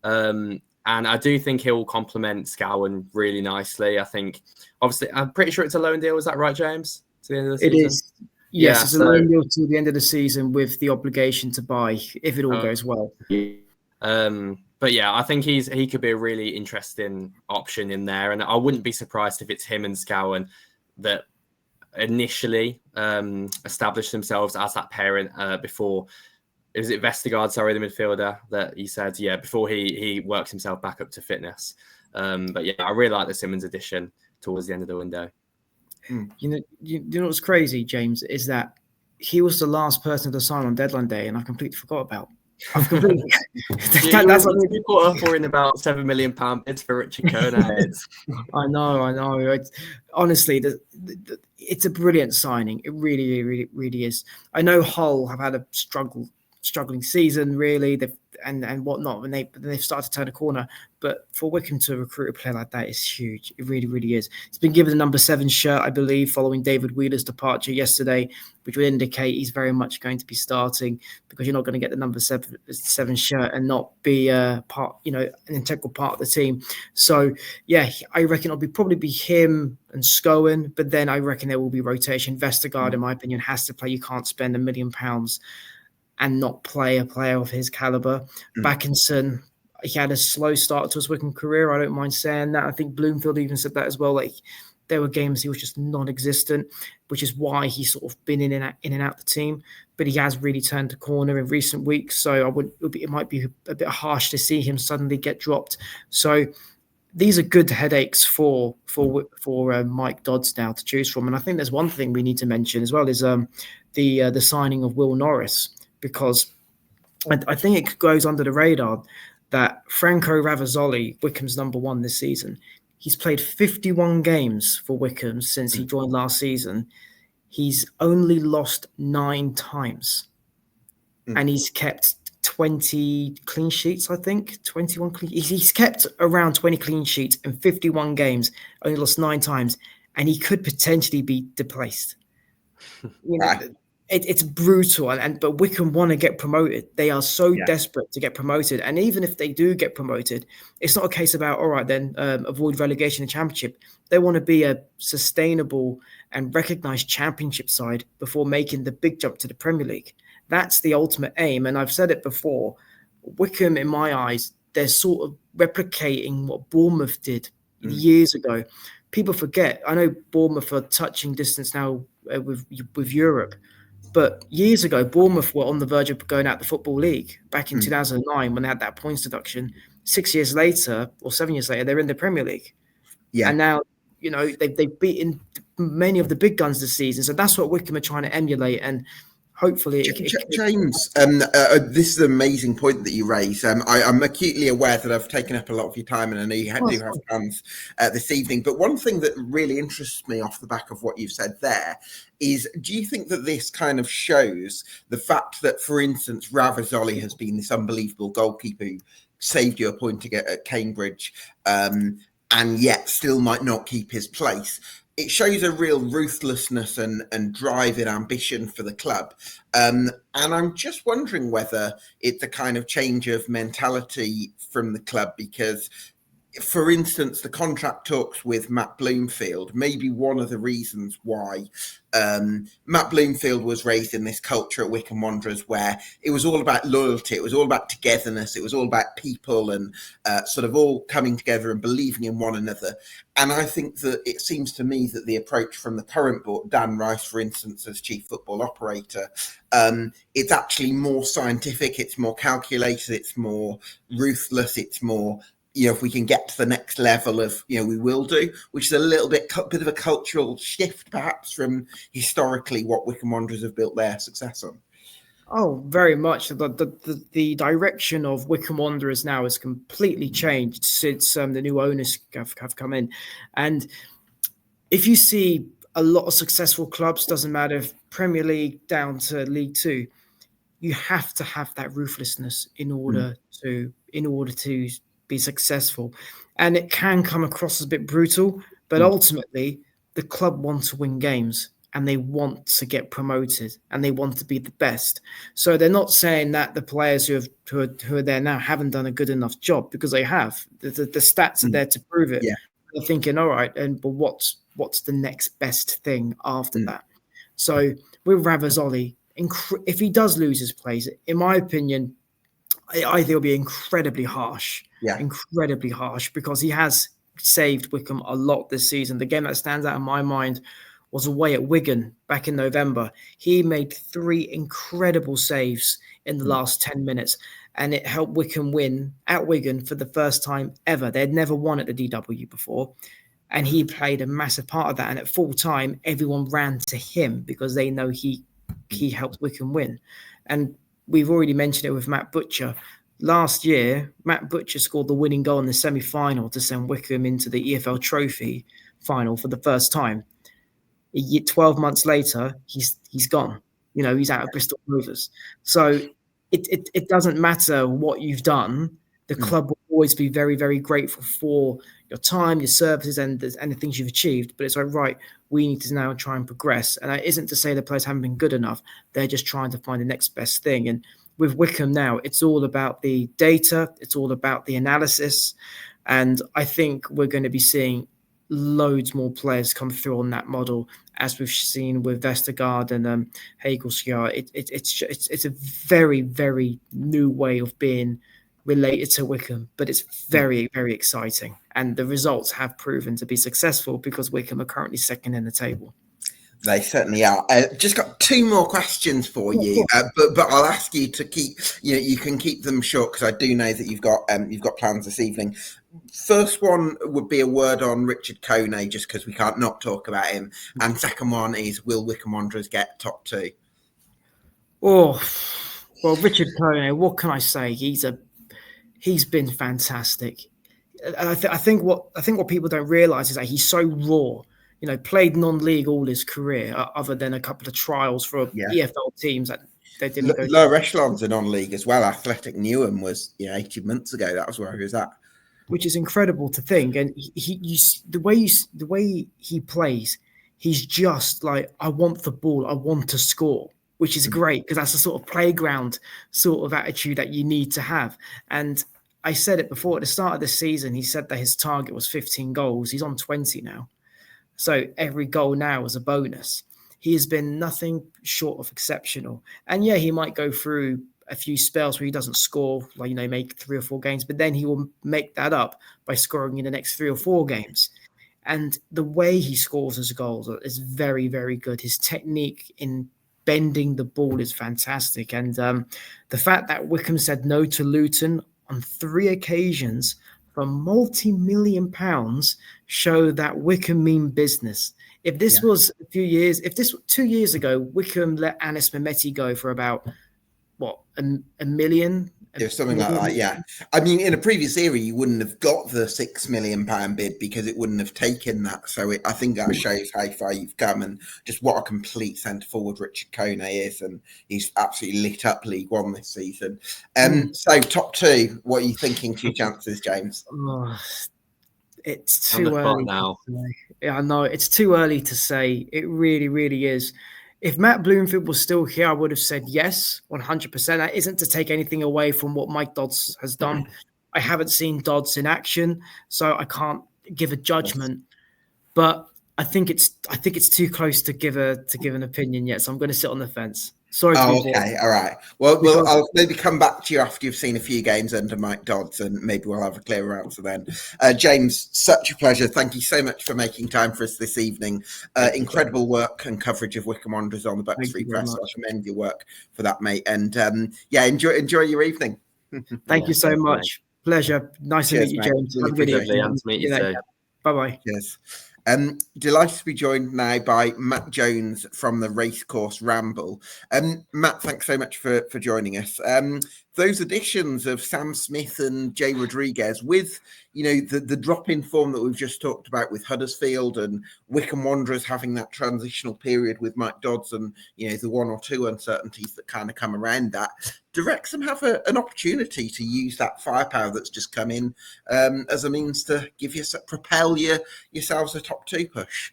And I do think he'll complement Scowen really nicely. I think, obviously, I'm pretty sure it's a loan deal. Is that right, James? To the end of the season? It is. Yes, it's a loan deal to the end of the season with the obligation to buy if it all goes well. But yeah, I think he could be a really interesting option in there. And I wouldn't be surprised if it's him and Scowen that initially established themselves as that pairing before. Is it Vestergaard, the midfielder, that he said, before he works himself back up to fitness. But yeah, I really like the Simmons addition towards the end of the window. You know what's crazy, James, is that he was the last person to sign on deadline day, and I completely forgot about. I've completely. That's what we caught up for in about £7 million bids for Richard Kona. I know. Honestly, it's a brilliant signing. It really, really, really is. I know Hull have had a struggling season, really. And whatnot, and they've started to turn a corner. But for Wycombe to recruit a player like that is huge. It really, really is. He's been given a number 7 shirt, I believe, following David Wheeler's departure yesterday, which would indicate he's very much going to be starting, because you're not going to get the number 7 shirt and not be an integral part of the team. So yeah, I reckon it'll probably be him and Scowen, but then I reckon there will be rotation. Vestergaard, in my opinion, has to play. You can't spend £1 million and not play a player of his caliber. Backinson, he had a slow start to his Wycombe career. I don't mind saying that. I think Bloomfield even said that as well. Like, there were games he was just non-existent, which is why he's sort of been in and out the team. But he has really turned the corner in recent weeks. So it might be a bit harsh to see him suddenly get dropped. So these are good headaches for Mike Dods now to choose from. And I think there's one thing we need to mention as well is the signing of Will Norris. Because I think it goes under the radar that Franco Ravazzoli, Wycombe's number 1 this season, he's played 51 games for Wycombe since he joined last season. He's only lost 9 times. And he's kept 20 clean sheets, I think. 21 clean. He's kept around 20 clean sheets in 51 games, only lost 9 times. And he could potentially be displaced. It's brutal, but Wycombe want to get promoted. They are so desperate to get promoted, and even if they do get promoted, it's not a case about all right then avoid relegation and championship. They want to be a sustainable and recognised championship side before making the big jump to the Premier League. That's the ultimate aim, and I've said it before. Wycombe, in my eyes, they're sort of replicating what Bournemouth did years ago. People forget. I know Bournemouth are touching distance now with Europe. But years ago, Bournemouth were on the verge of going out the Football League back in 2009 when they had that points deduction. 6 years later, or 7 years later, they're in the Premier League. Yeah. And now, they've beaten many of the big guns this season. So that's what Wycombe are trying to emulate. And hopefully... James, this is an amazing point that you raise. I'm acutely aware that I've taken up a lot of your time, and I know you do have plans this evening. But one thing that really interests me off the back of what you've said there is, do you think that this kind of shows the fact that, for instance, Ravazzoli has been this unbelievable goalkeeper who saved you a point to get at Cambridge, and yet still might not keep his place? It shows a real ruthlessness and drive and ambition for the club. And I'm just wondering whether it's a kind of change of mentality from the club, because, for instance, the contract talks with Matt Bloomfield may be one of the reasons why Matt Bloomfield was raised in this culture at Wycombe Wanderers where it was all about loyalty, it was all about togetherness, it was all about people and sort of all coming together and believing in one another. And I think that it seems to me that the approach from the current board, Dan Rice, for instance, as chief football operator, it's actually more scientific, it's more calculated, it's more ruthless, it's more... if we can get to the next level of, we will do, which is a little bit of a cultural shift, perhaps, from historically what Wycombe Wanderers have built their success on. Oh, very much. The direction of Wycombe Wanderers now has completely changed since the new owners have come in. And if you see a lot of successful clubs, doesn't matter if Premier League down to League Two, you have to have that ruthlessness in order to be successful. And it can come across as a bit brutal, but ultimately the club want to win games and they want to get promoted and they want to be the best. So they're not saying that the players who are there now haven't done a good enough job, because they have. The stats are there to prove it. Yeah. They're thinking, all right, but what's the next best thing after that? So with Ravazoli, if he does lose his place, in my opinion, I think it'll be incredibly harsh. Yeah. Incredibly harsh, because he has saved Wycombe a lot this season. The game that stands out in my mind was away at Wigan back in November. He made 3 incredible saves in the last 10 minutes, and it helped Wycombe win at Wigan for the first time ever. They'd never won at the DW before, and he played a massive part of that. And at full time, everyone ran to him because they know he helped Wycombe win. And we've already mentioned it with Matt Butcher. Last year, Matt Butcher scored the winning goal in the semi-final to send Wycombe into the EFL Trophy final for the first time. 12 months later, he's gone. He's out of Bristol Rovers. So it doesn't matter what you've done. The club will always be very, very grateful for your time, your services, and the things you've achieved. But it's like, right, we need to now try and progress. And that isn't to say the players haven't been good enough. They're just trying to find the next best thing. And with Wycombe now, it's all about the data. It's all about the analysis. And I think we're going to be seeing loads more players come through on that model, as we've seen with Vestergaard and Hagelskjaer. It's a very, very new way of being related to Wycombe, but it's very, very exciting. And the results have proven to be successful because Wycombe are currently second in the table. They certainly are. Just got 2 more questions for you, but I'll ask you to keep. You can keep them short, because I do know that you've got plans this evening. First one would be a word on Richard Kone, just because we can't not talk about him. And second one is, will Wycombe Wanderers get top 2? Oh, well, Richard Kone, what can I say? He's been fantastic. I think what people don't realise is that he's so raw. Played non-league all his career, other than a couple of trials for EFL teams that they didn't go. Lower echelons are non-league as well. Athletic Newham was 18 months ago. That was where he was at. Which is incredible to think. And the way he plays, he's just like, I want the ball, I want to score, which is great, because that's the sort of playground sort of attitude that you need to have. And I said it before, at the start of the season, he said that his target was 15 goals. He's on 20 now. So every goal now is a bonus. He has been nothing short of exceptional. And yeah, he might go through a few spells where he doesn't score, like, make 3 or 4 games, but then he will make that up by scoring in the next 3 or 4 games. And the way he scores his goals is very, very good. His technique in bending the ball is fantastic. And the fact that Wycombe said no to Luton on 3 occasions for multi-million £, show that Wycombe mean business. If this was 2 years ago, Wycombe let Anis Mehmeti go for about, a million? Yeah, something like that, yeah. I mean, in a previous era, you wouldn't have got the £6 million bid, because it wouldn't have taken that. So I think that shows how far you've come, and just what a complete centre-forward Richard Kone is. And he's absolutely lit up League One this season. So top 2, what are you thinking 2 chances, James? Oh, it's too early now. Yeah, I know. It's too early to say. It really, really is. If Matt Bloomfield was still here, I would have said yes, 100%. That isn't to take anything away from what Mike Dods has done. I haven't seen Dods in action, so I can't give a judgment. But I think it's too close to give an opinion yet. So I'm going to sit on the fence. Sorry. Okay, all right. Well, I'll maybe come back to you after you've seen a few games under Mike Dods, and maybe we'll have a clearer answer then. James, such a pleasure. Thank you so much for making time for us this evening. Incredible work and coverage of Wycombe Wanderers on the Bucks Free Press. I commend your work for that, mate. And enjoy your evening. Thank you so much. Pleasure. Nice to meet you, James. Have a good evening. And to meet you too. Bye-bye. Cheers. Delighted to be joined now by Matt Jones from the Racecourse Ramble. Matt, thanks so much for joining us. those additions of Sam Smith and Jay Rodriguez with, the drop in form that we've just talked about with Huddersfield and Wycombe Wanderers having that transitional period with Mike Dods and, the one or two uncertainties that kind of come around that. Do Wrexham have an opportunity to use that firepower that's just come in as a means to propel yourselves a top 2 push?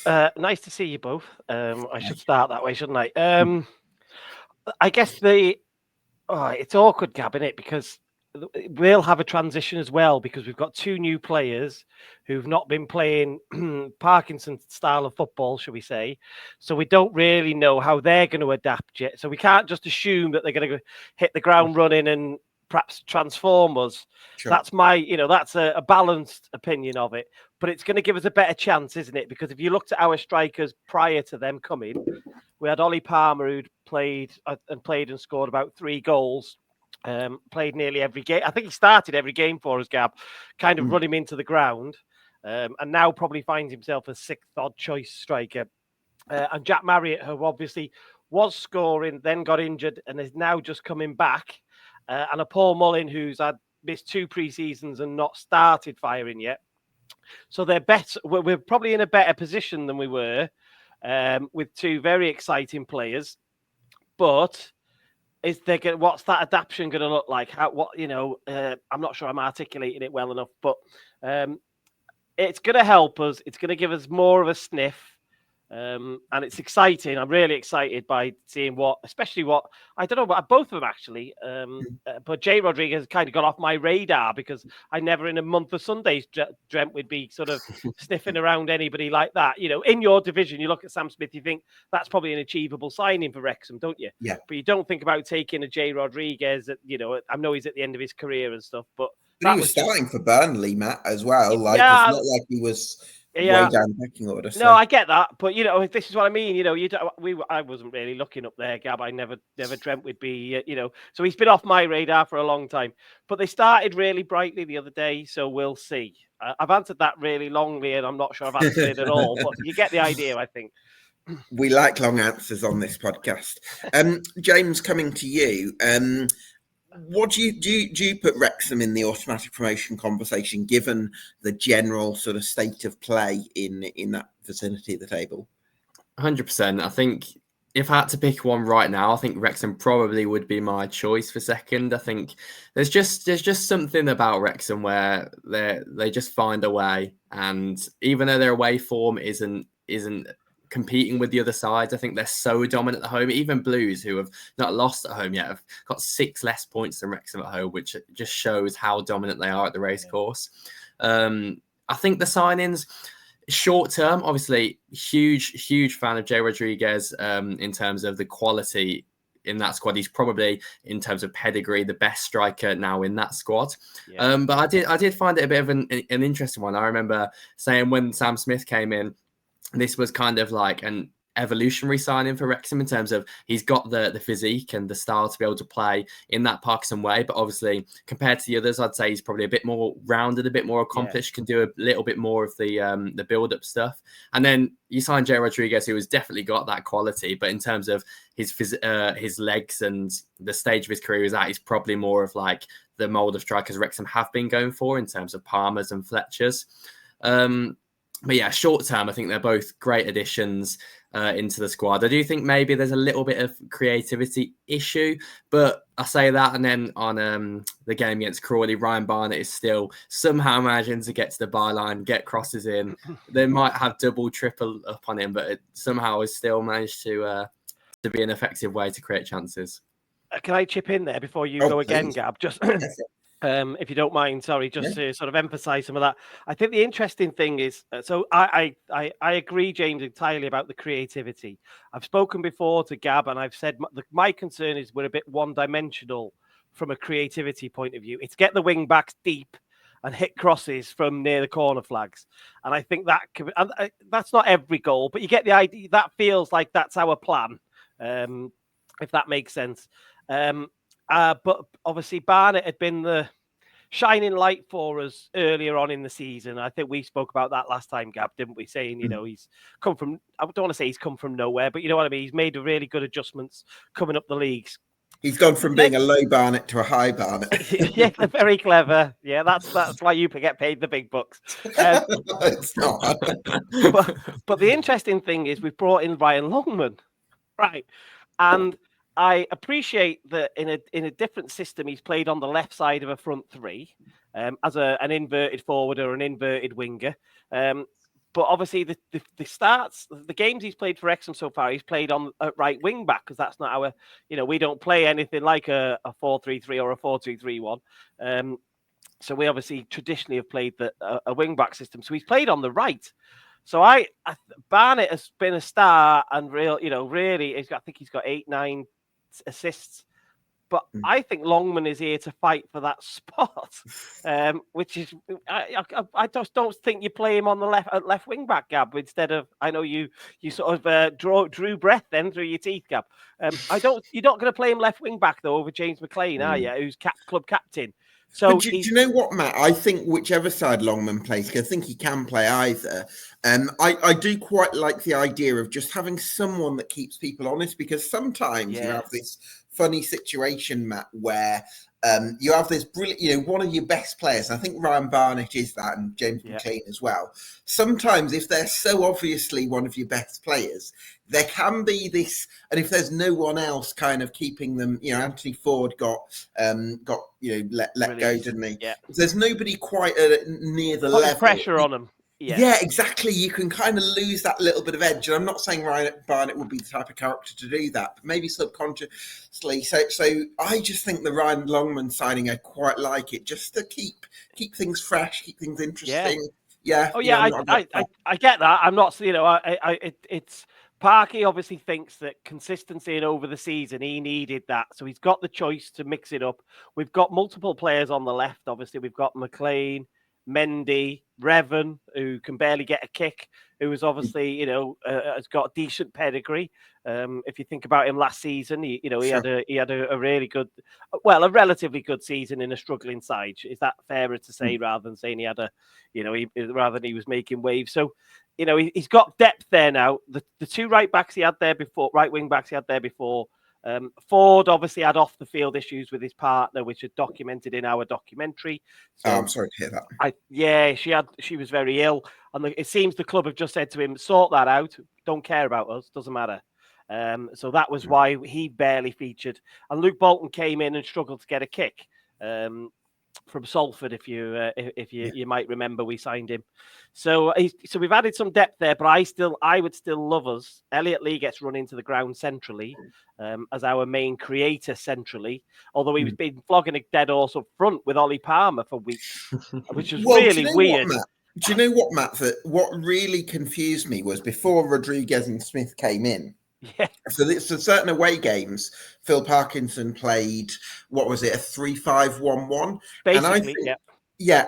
Nice to see you both. I should start that way, shouldn't I? I guess it's awkward, Gab, isn't it? Because we'll have a transition as well, because we've got 2 new players who've not been playing Parkinson style of football, shall we say. So we don't really know how they're going to adapt yet. So we can't just assume that they're going to hit the ground running and perhaps transform us. Sure. That's that's a balanced opinion of it. But it's going to give us a better chance, isn't it? Because if you looked at our strikers prior to them coming, we had Ollie Palmer, who'd played and scored about 3 goals. Played nearly every game. I think he started every game for us, Gab, kind of run him into the ground. And now probably finds himself a 6th odd choice striker. And Jack Marriott, who obviously was scoring, then got injured and is now just coming back. And a Paul Mullin, who's had missed 2 pre-seasons and not started firing yet. So they're better. We're probably in a better position than we were with 2 very exciting players. But what's that adaptation going to look like? I'm not sure I'm articulating it well enough, but it's going to help us. It's going to give us more of a sniff. And it's exciting. I'm really excited by seeing I don't know about both of them actually. But Jay Rodriguez kind of got off my radar because I never in a month of Sundays dreamt we'd be sort of sniffing around anybody like that. In your division, you look at Sam Smith, you think that's probably an achievable signing for Wrexham, don't you? Yeah. But you don't think about taking a Jay Rodriguez. I know he's at the end of his career and stuff, but he was starting for Burnley, Matt, as well. It's not like he was. Way down the pecking order. So. No, I get that, but this is what I mean. I wasn't really looking up there, Gab. I never dreamt we'd be, So he's been off my radar for a long time. But they started really brightly the other day, so we'll see. I've answered that really longly, and I'm not sure I've answered it at all. But you get the idea, I think. We like long answers on this podcast. James, coming to you. What do you put Wrexham in the automatic promotion conversation, given the general sort of state of play in that vicinity of the table? 100%. I think if I had to pick one right now, I think Wrexham probably would be my choice for second. I think there's just something about Wrexham where they just find a way, and even though their away form isn't competing with the other sides, I think they're so dominant at home. Even Blues, who have not lost at home yet, have got 6 less points than Wrexham at home, which just shows how dominant they are at the Racecourse. I think the signings, short term, obviously, huge fan of Jay Rodriguez in terms of the quality in that squad. He's probably, in terms of pedigree, the best striker now in that squad. Yeah. But I did find it a bit of an interesting one. I remember saying when Sam Smith came in, this was kind of like an evolutionary signing for Wrexham in terms of he's got the physique and the style to be able to play in that Parkinson way. But obviously, compared to the others, I'd say he's probably a bit more rounded, a bit more accomplished, can do a little bit more of the build-up stuff. And then you sign Jay Rodriguez, who has definitely got that quality. But in terms of his legs and the stage of his career he's probably more of like the mould of strikers Wrexham have been going for in terms of Palmers and Fletchers. But yeah, short term, I think they're both great additions into the squad. I do think maybe there's a little bit of creativity issue, but I say that, and then on the game against Crawley, Ryan Barnett is still somehow managing to get to the byline, get crosses in. They might have double, triple up on him, but it somehow has still managed to be an effective way to create chances. Can I chip in there before you go again, Gab? Just if you don't mind, sorry, just to sort of emphasize some of that. I think the interesting thing is, so I agree, James, entirely about the creativity. I've spoken before to Gab, and I've said my concern is we're a bit one-dimensional from a creativity point of view. It's get the wing backs deep and hit crosses from near the corner flags. And I think that that's not every goal, but you get the idea. That feels like that's our plan, if that makes sense. But obviously Barnett had been the shining light for us earlier on in the season. I think we spoke about that last time, Gab, didn't we? Saying, he's come from, I don't want to say he's come from nowhere, but you know what I mean? He's made really good adjustments coming up the leagues. He's gone from being a low Barnet to a high Barnet. Yeah, very clever. Yeah, that's why you get paid the big bucks. It's not. But the interesting thing is we've brought in Ryan Longman, right? And I appreciate that in a different system, he's played on the left side of a front three as an inverted forward or an inverted winger. But obviously, the games he's played for Wrexham so far, he's played on right wing back because that's not our, we don't play anything like a 4-3-3 or a 4-2-3-1. So we obviously traditionally have played a wing back system. So he's played on the right. So Barnet has been a star and really, I think he's got 8-9 assists. But I think Longman is here to fight for that spot, which is I just don't think you play him on the left wing back, Gab. Instead of, I know you sort of drew breath then through your teeth, Gab. You're not going to play him left wing back though over James McLean, are you? Who's club captain? So do you know what, Matt? I think whichever side Longman plays, because I think he can play either. I do quite like the idea of just having someone that keeps people honest, because sometimes you have this funny situation, Matt, where you have this brilliant, one of your best players. I think Ryan Barnett is that, and James McLean as well. Sometimes, if they're so obviously one of your best players, there can be this, and if there's no one else kind of keeping them, Anthony Ford got let go, didn't he? Yeah. If there's nobody quite near the level. Pressure on him. Yeah, exactly. You can kind of lose that little bit of edge. And I'm not saying Ryan Barnett would be the type of character to do that, but maybe subconsciously. So I just think the Ryan Longman signing, I quite like it, just to keep things fresh, keep things interesting. Yeah. Oh yeah, I get that. I'm not, it's Parky obviously thinks that consistency and over the season, he needed that. So he's got the choice to mix it up. We've got multiple players on the left. Obviously, we've got McLean, Mendy, Revan, who can barely get a kick, who is obviously, has got decent pedigree. If you think about him last season, he had a really good, a relatively good season in a struggling side. Is that fairer to say rather than saying he had rather than he was making waves? So, he's got depth there now. The two right wing backs he had there before. Ford obviously had off the field issues with his partner, which are documented in our documentary. So, I'm sorry to hear that. She was very ill, and it seems the club have just said to him, "Sort that out. Don't care about us. Doesn't matter." So that was why he barely featured. And Luke Bolton came in and struggled to get a kick from Salford, if you might remember, we signed him. So we've added some depth there, but I would still love us. Elliot Lee gets run into the ground centrally as our main creator centrally, although he's been flogging a dead horse up front with Ollie Palmer for weeks, which is really weird. Do you know what, Matt? That what really confused me was before Rodriguez and Smith came in. Yeah. So certain away games, Phil Parkinson played, what was it, a 3-5-1-1? Basically,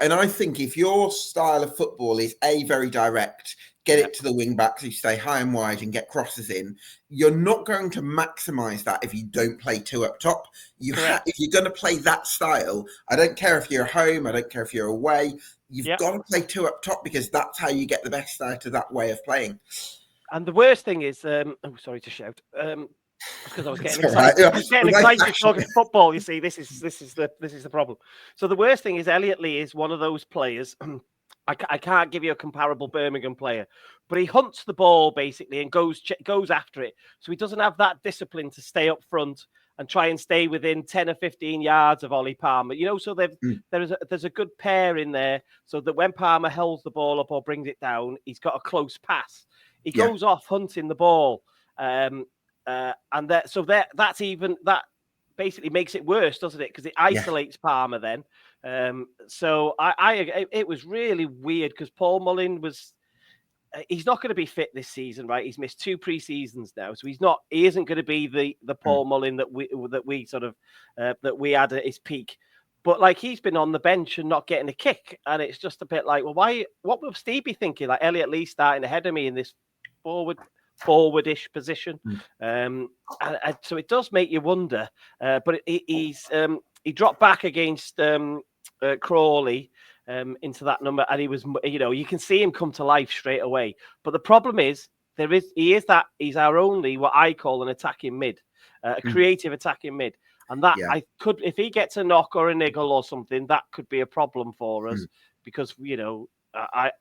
and I think if your style of football is very direct, get it to the wing backs, you stay high and wide and get crosses in, you're not going to maximise that if you don't play two up top. If you're going to play that style, I don't care if you're home, I don't care if you're away, you've got to play two up top, because that's how you get the best out of that way of playing. And the worst thing is, sorry to shout, because I was getting excited. I was getting excited talking football. You see, this is the problem. So the worst thing is, Elliot Lee is one of those players. I can't give you a comparable Birmingham player, but he hunts the ball basically and goes after it. So he doesn't have that discipline to stay up front and try and stay within 10 or 15 yards of Ollie Palmer. So there's a good pair in there, so that when Palmer holds the ball up or brings it down, he's got a close pass. He goes off hunting the ball, and that basically makes it worse, doesn't it? Because it isolates Palmer then. So it was really weird because Paul Mullin he's not going to be fit this season, right? He's missed 2 pre-seasons now, so he isn't going to be the Paul Mullin that we had at his peak. But he's been on the bench and not getting a kick, and it's just a bit like, well, why? What will Steve be thinking? Like Elliot Lee starting ahead of me in this forwardish position, and so it does make you wonder. But he dropped back against Crawley into that number, and he was, you can see him come to life straight away. But the problem is, he's our only what I call an attacking mid, a creative attacking mid. And that if he gets a knock or a niggle or something, that could be a problem for us because,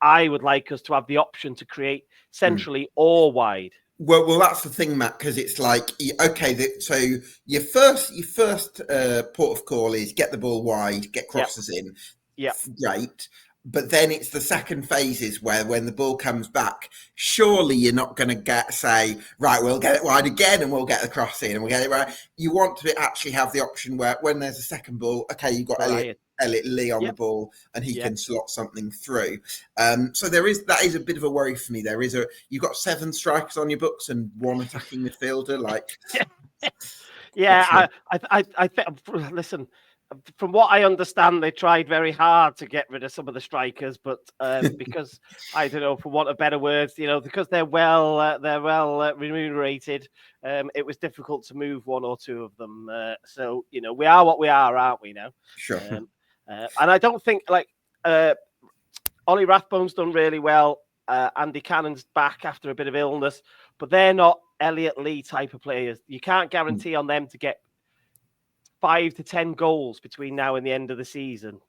I would like us to have the option to create centrally or wide. Well, that's the thing, Matt, because it's like, okay, so your first port of call is get the ball wide, get crosses in. Yeah. Great. But then it's the second phases where when the ball comes back, surely you're not going to say, right, we'll get it wide again and we'll get the cross in and we'll get it right. You want to actually have the option where when there's a second ball, okay, you've got Elliot Lee on the ball and he can slot something through. So that is a bit of a worry for me. You've got 7 strikers on your books and 1 attacking midfielder. I think, listen, from what I understand, they tried very hard to get rid of some of the strikers, but because I don't know, for want of better words, because they're well remunerated, it was difficult to move 1 or 2 of them. So we are what we are, aren't we now? Sure. And I don't think Ollie Rathbone's done really well. Andy Cannon's back after a bit of illness, but they're not Elliot Lee type of players. You can't guarantee on them to get 5 to 10 goals between now and the end of the season.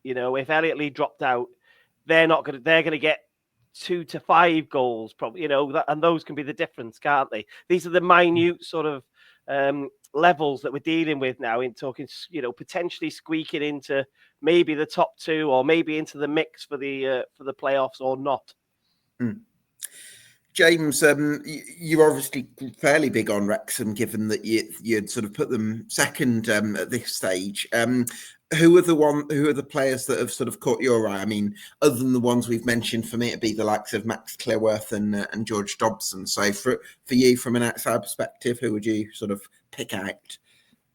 If Elliot Lee dropped out, they're going to get 2 to 5 goals, probably, and those can be the difference, can't they? These are the minute sort of levels that we're dealing with now in talking, potentially squeaking into maybe the top 2 or maybe into the mix for the playoffs or not. James, you're obviously fairly big on Wrexham, given that you'd sort of put them second at this stage. Who are the players that have sort of caught your eye? I mean, other than the ones we've mentioned, for me, it'd be the likes of Max Clearworth and George Dobson. So for you, from an outside perspective, who would you sort of pick out?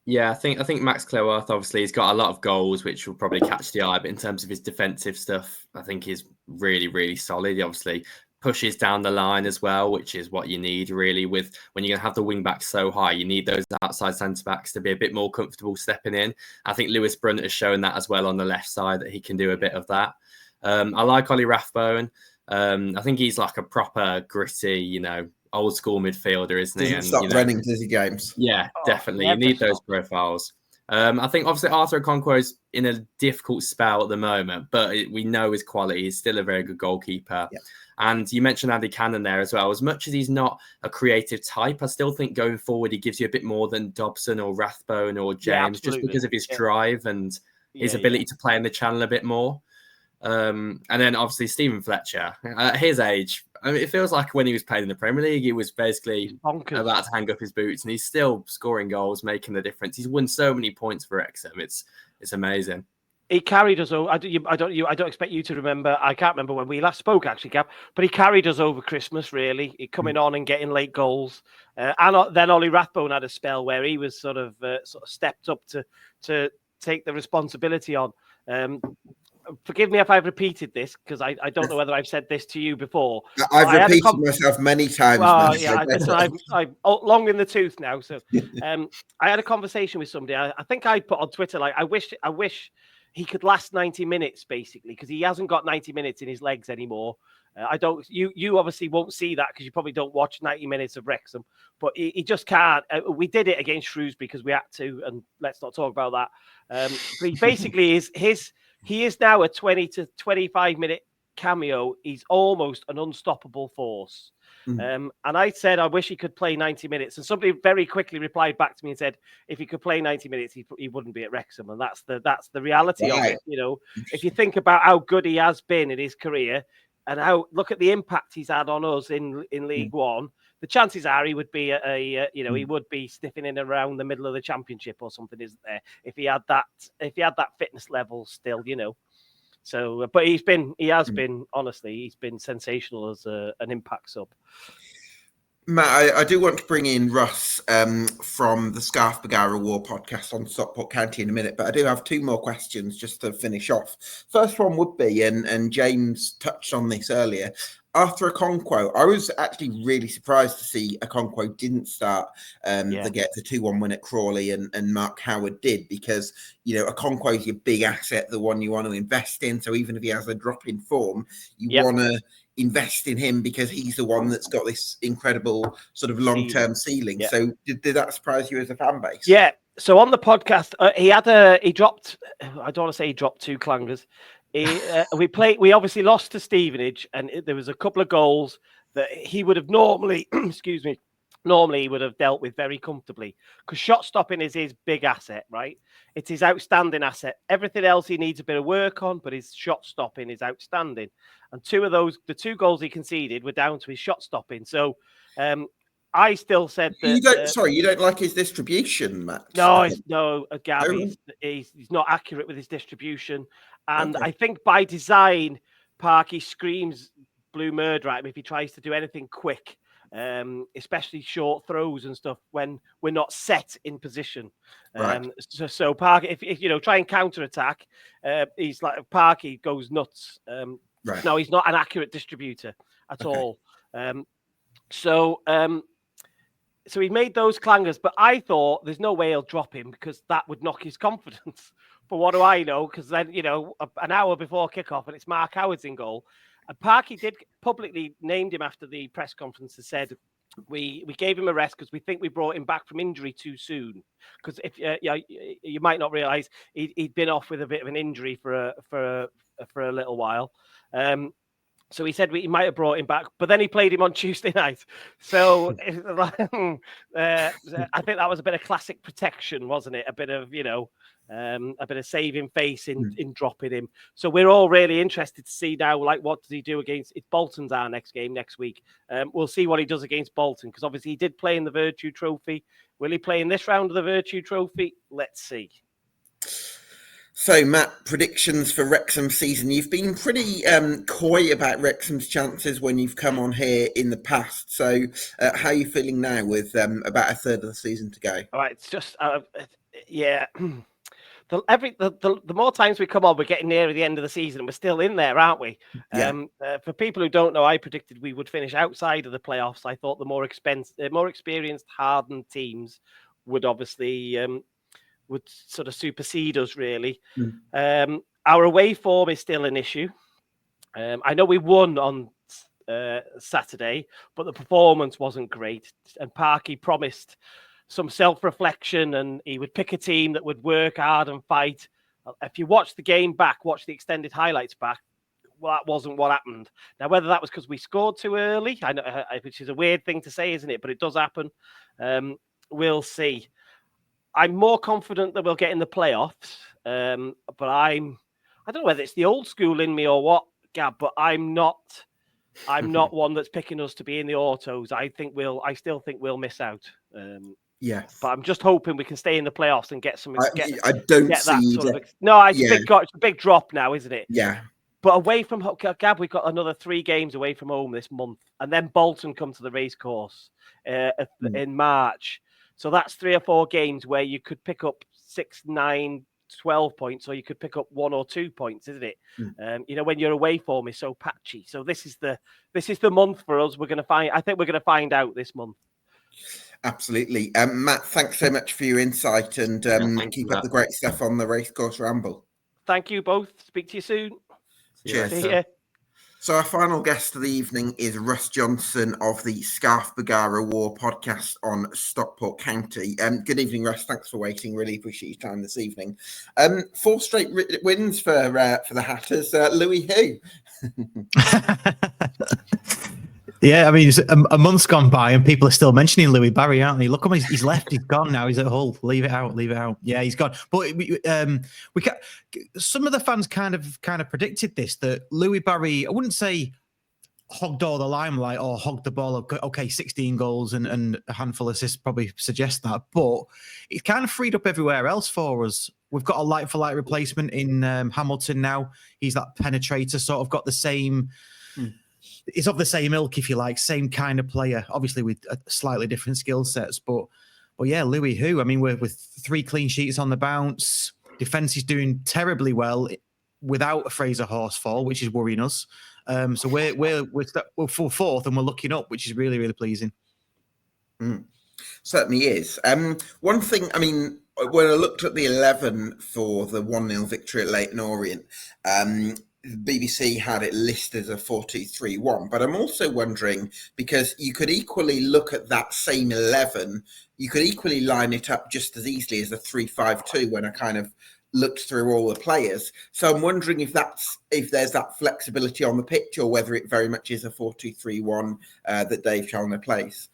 Yeah, I think Max Clearworth, obviously, he's got a lot of goals, which will probably catch the eye. But in terms of his defensive stuff, I think he's really, really solid. He obviously pushes down the line as well, which is what you need really when you're going to have the wing backs so high. You need those outside centre backs to be a bit more comfortable stepping in. I think Lewis Brunt has shown that as well on the left side, that he can do a bit of that. I like Ollie Rathbone. I think he's like a proper gritty, old school midfielder, isn't he? Doesn't stop running, does he, James? Yeah, definitely. You need those profiles. I think obviously Arthur Okonkwo is in a difficult spell at the moment, but we know his quality. He's still a very good goalkeeper. Yeah. And you mentioned Andy Cannon there as well. As much as he's not a creative type, I still think going forward he gives you a bit more than Dobson or Rathbone or James, just because of his drive and his ability to play in the channel a bit more. And then obviously Stephen Fletcher, at his age, I mean, it feels like when he was playing in the Premier League, he was basically about to hang up his boots, and he's still scoring goals, making the difference. He's won so many points for Wrexham. It's amazing. He carried us over. I don't expect you to remember. I can't remember when we last spoke, actually, Gav. But he carried us over Christmas, really. He coming on and getting late goals. And then Ollie Rathbone had a spell where he was sort of stepped up to take the responsibility on. Forgive me if I've repeated this, because I don't know whether I've said this to you before. I've repeated myself many times. Well, yeah, I'm long in the tooth now. So I had a conversation with somebody. I think I put on Twitter, like, I wish he could last 90 minutes, basically, because he hasn't got 90 minutes in his legs anymore. You obviously won't see that because you probably don't watch 90 minutes of Wrexham, but he just can't. We did it against Shrewsbury because we had to, and let's not talk about that. But he basically he is now a 20 to 25 minute cameo. He's almost an unstoppable force. And I said, I wish he could play 90 minutes. And somebody very quickly replied back to me and said, if he could play 90 minutes, he wouldn't be at Wrexham. And that's the reality of it. If you think about how good he has been in his career and look at the impact he's had on us in League One, the chances are he would be he would be sniffing in around the middle of the Championship or something, isn't there? If he had that fitness level still, So, but he's been sensational as an impact sub. Matt, I do want to bring in Russ from the Scarf Bergara Wore podcast on Stockport County in a minute, but I do have 2 more questions just to finish off. First one would be, and James touched on this earlier, Arthur Okonkwo. I was actually really surprised to see Okonkwo didn't start the 2-1 win at Crawley and Mark Howard did, because Okonkwo is your big asset, the one you want to invest in. So even if he has a drop in form, you want to invest in him because he's the one that's got this incredible sort of long-term ceiling. So did that surprise you as a fan base? Yeah, So on the podcast, he dropped. I don't want to say he dropped 2 clangers. We obviously lost to Stevenage, and there was a couple of goals that he would have normally, excuse me, normally he would have dealt with very comfortably, because shot stopping is his big asset, right? It's his outstanding asset. Everything else he needs a bit of work on, but his shot stopping is outstanding. And the 2 goals he conceded were down to his shot stopping. So I still said that. You don't like his distribution, Matt? No, Gav, he's not accurate with his distribution. And I think by design, Parky screams blue murder at him if he tries to do anything quick, especially short throws and stuff when we're not set in position. Right. So Parky, if you try and counter attack, he's like Parky goes nuts. Right. No, he's not an accurate distributor at all. So he made those clangers, but I thought there's no way he'll drop him because that would knock his confidence. But what do I know? Because then, an hour before kickoff and it's Mark Howard's in goal. And Parky did publicly named him after the press conference and said, we gave him a rest because we think we brought him back from injury too soon. Because if you might not realise he'd been off with a bit of an injury for a little while. So he said he might have brought him back, but then he played him on Tuesday night. So I think that was a bit of classic protection, wasn't it? A bit of, a bit of saving face in dropping him. So we're all really interested to see now, what does he do against Bolton's our next game next week. We'll see what he does against Bolton, because obviously he did play in the Virtue Trophy. Will he play in this round of the Virtue Trophy? Let's see. So, Matt, predictions for Wrexham season. You've been pretty coy about Wrexham's chances when you've come on here in the past. So, how are you feeling now with about a third of the season to go? All right, it's just, yeah. The more times we come on, we're getting near the end of the season, and we're still in there, aren't we? Yeah. For people who don't know, I predicted we would finish outside of the playoffs. I thought the more experienced, hardened teams would obviously would sort of supersede us, really. Our away form is still an issue. I know we won on Saturday, but the performance wasn't great. And Parky promised some self-reflection, and he would pick a team that would work hard and fight. If you watch the game back, watch the extended highlights back, well, that wasn't what happened. Now, whether that was because we scored too early, I know, which is a weird thing to say, isn't it? But it does happen. We'll see. I'm more confident that we'll get in the playoffs, but I don't know whether it's the old school in me or what, Gab, but I'm not one that's picking us to be in the autos. I still think we'll miss out. Yeah, but I'm just hoping we can stay in the playoffs and get some. I don't see that. No, it's a big drop now, isn't it? Yeah. But away from Gab, we've got another 3 games away from home this month, and then Bolton come to the Racecourse in March. So that's 3 or 4 games where you could pick up 6, 9, 12 points, or you could pick up 1 or 2 points, isn't it? When your away form is so patchy. So this is the month for us. I think we're gonna find out this month. Absolutely. Matt, thanks so much for your insight, and keep up the great stuff on the Racecourse Ramble. Thank you both. Speak to you soon. Cheers. See you. So our final guest of the evening is Russ Johnson of the Scarf Bergara Wore podcast on Stockport County. Good evening, Russ. Thanks for waiting. Really appreciate your time this evening. 4 straight wins for the Hatters. Louis who? Yeah, I mean, it's a month's gone by and people are still mentioning Louis Barry, aren't they? Look, he's left. He's gone now. He's at Hull. Leave it out. Yeah, he's gone. But some of the fans kind of predicted this, that Louis Barry, I wouldn't say hogged all the limelight or hogged the ball. Okay, 16 goals and a handful of assists probably suggest that, but it's kind of freed up everywhere else for us. We've got a like-for-like replacement in Hamilton now. He's that penetrator, sort of got the same... He's of the same ilk, if you like, same kind of player, obviously with slightly different skill sets. But yeah, Louis who? I mean, we're with 3 clean sheets on the bounce. Defence is doing terribly well without a Fraser Horsfall, which is worrying us. So we're 4th and we're looking up, which is really, really pleasing. Certainly is. One thing, I mean, when I looked at the 11 for the 1-0 victory at Leyton Orient, the BBC had it listed as a 4-2-3-1, but I'm also wondering, because you could equally look at that same 11, you could equally line it up just as easily as a 3-5-2 when I kind of looked through all the players. So I'm wondering if there's that flexibility on the pitch, or whether it very much is a 4-2-3-1 that Dave Challoner plays.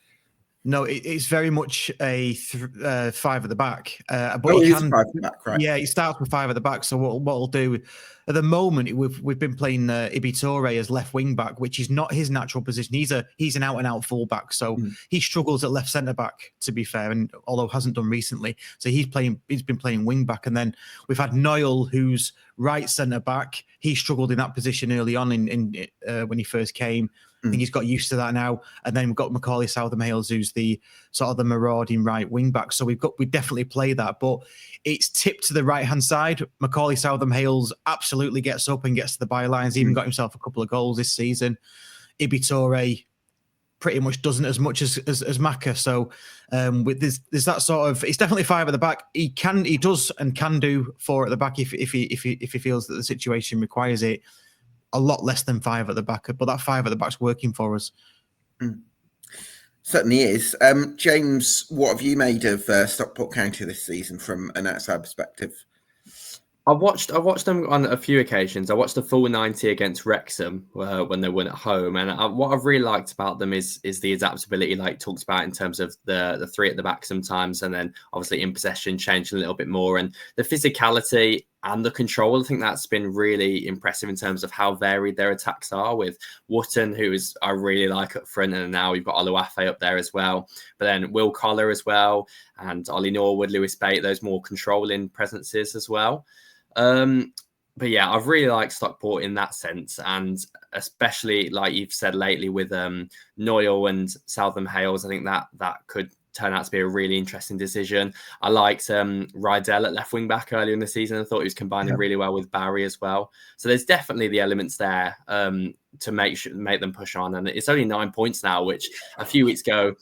No, it's very much a 5 at the back. But he is 5 at the back, right? Yeah, he starts with 5 at the back. So what we'll do at the moment, we've been playing Ibi Toure as left wing back, which is not his natural position. He's an out and out full back, so he struggles at left centre back, to be fair, and although hasn't done recently. So he's been playing wing back, and then we've had Noel, who's right centre back. He struggled in that position early on in when he first came. I think he's got used to that now. And then we've got Macaulay Southam-Hales, who's the sort of the marauding right wing back. So we definitely play that, but it's tipped to the right hand side. Macaulay Southam-Hales absolutely gets up and gets to the bylines. Even got himself a couple of goals this season. Ibi Toure pretty much doesn't as much as Maka. So with there's that sort of, it's definitely 5 at the back. He does and can do 4 at the back if he feels that the situation requires it. A lot less than 5 at the back, but that 5 at the back's working for us. Certainly is. James, what have you made of Stockport County this season from an outside perspective? I watched them on a few occasions. I watched the full 90 against Wrexham when they won at home, and what I've really liked about them is the adaptability, like talked about in terms of the 3 at the back sometimes, and then obviously in possession changing a little bit more, and the physicality and the control. I think that's been really impressive in terms of how varied their attacks are, with Wootton, who I really like up front, and now we've got Oluwafe up there as well. But then Will Collar as well, and Ollie Norwood, Lewis Bate, those more controlling presences as well. But yeah, I've really liked Stockport in that sense, and especially like you've said lately with Noyle and Southam-Hales, I think that could turn out to be a really interesting decision. I liked Rydell at left wing back earlier in the season. I thought he was combining really well with Barry as well. So there's definitely the elements there to make them push on. And it's only 9 points now, which a few weeks ago,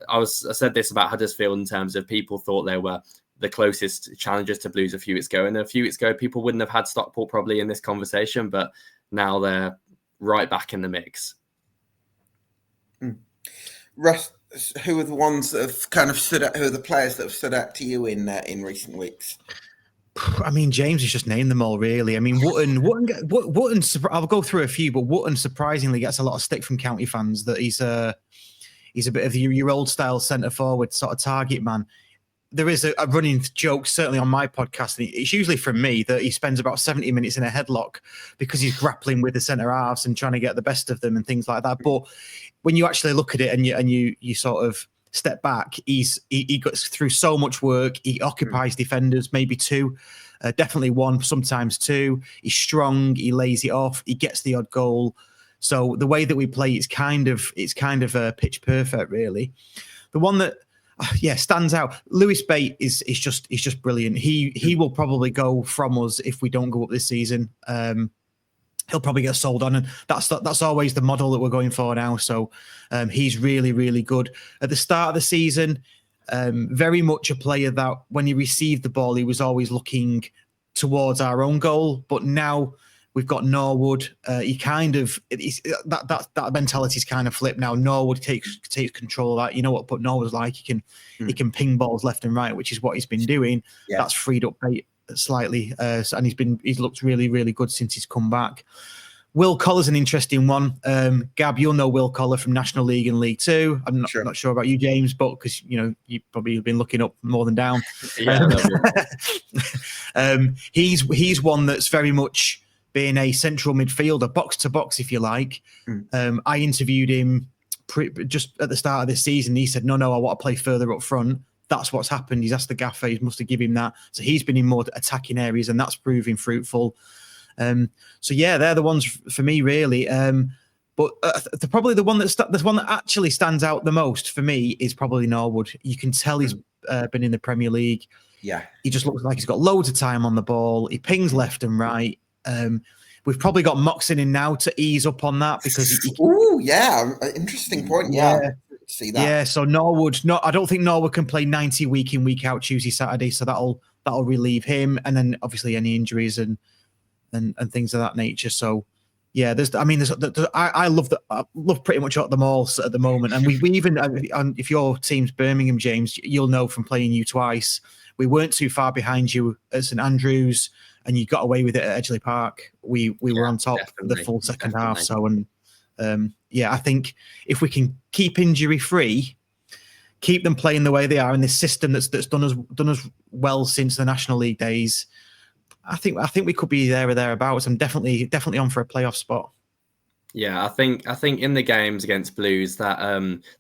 I said this about Huddersfield in terms of people thought they were the closest challengers to Blues a few weeks ago. And a few weeks ago, people wouldn't have had Stockport probably in this conversation, but now they're right back in the mix. Russ, who are the ones that have kind of stood out? Who are the players that have stood out to you in recent weeks? I mean, James has just named them all, really. I mean, Wootton. I'll go through a few, but Wootton surprisingly gets a lot of stick from county fans that he's a bit of your old style centre forward sort of target man. There is a running joke, certainly on my podcast, and it's usually from me, that he spends about 70 minutes in a headlock because he's grappling with the centre halves and trying to get the best of them and things like that. But when you actually look at it and you sort of step back, he gets through so much work. He occupies defenders, maybe 2, definitely 1, sometimes 2. He's strong. He lays it off. He gets the odd goal. So the way that we play, it's kind of pitch perfect, really. The one that stands out. Lewis Bate is just brilliant. He will probably go from us if we don't go up this season. He'll probably get sold on, and that's always the model that we're going for now. So he's really, really good. At the start of the season, very much a player that when he received the ball, he was always looking towards our own goal. But now we've got Norwood. That mentality's kind of flipped now. Norwood takes control of that. You know what Norwood's like? He can ping balls left and right, which is what he's been doing. Yeah. That's freed up Bate slightly, and he's looked really, really good since he's come back. Will Collar's an interesting one. Gab, you'll know Will Collar from National League and League Two. I'm not sure about you, James, but because you probably have been looking up more than down. He's one that's very much being a central midfielder, box to box, if you like. I interviewed him just at the start of this season. He said, no, I want to play further up front. That's what's happened. He's asked the gaffer, he must have given him that. So he's been in more attacking areas, and that's proving fruitful. So yeah, they're the ones for me, really. But probably the one that actually stands out the most for me is probably Norwood. You can tell he's been in the Premier League. Yeah, he just looks like he's got loads of time on the ball. He pings left and right. We've probably got Moxon in now to ease up on that because interesting point. Yeah. See that. Yeah, so Norwood. No, I don't think Norwood can play 90 week in, week out, Tuesday, Saturday. So that'll relieve him, and then obviously any injuries and and things of that nature. So yeah, I love pretty much them all at the moment. And we even, if your team's Birmingham, James, you'll know from playing you twice, we weren't too far behind you at St Andrews, and you got away with it at Edgeley Park. We were on top the full second half. So, and I think if we can keep injury free, keep them playing the way they are in this system that's done us well since the National League days, I think we could be there or thereabouts. I'm definitely on for a playoff spot. Yeah, I think in the games against Blues that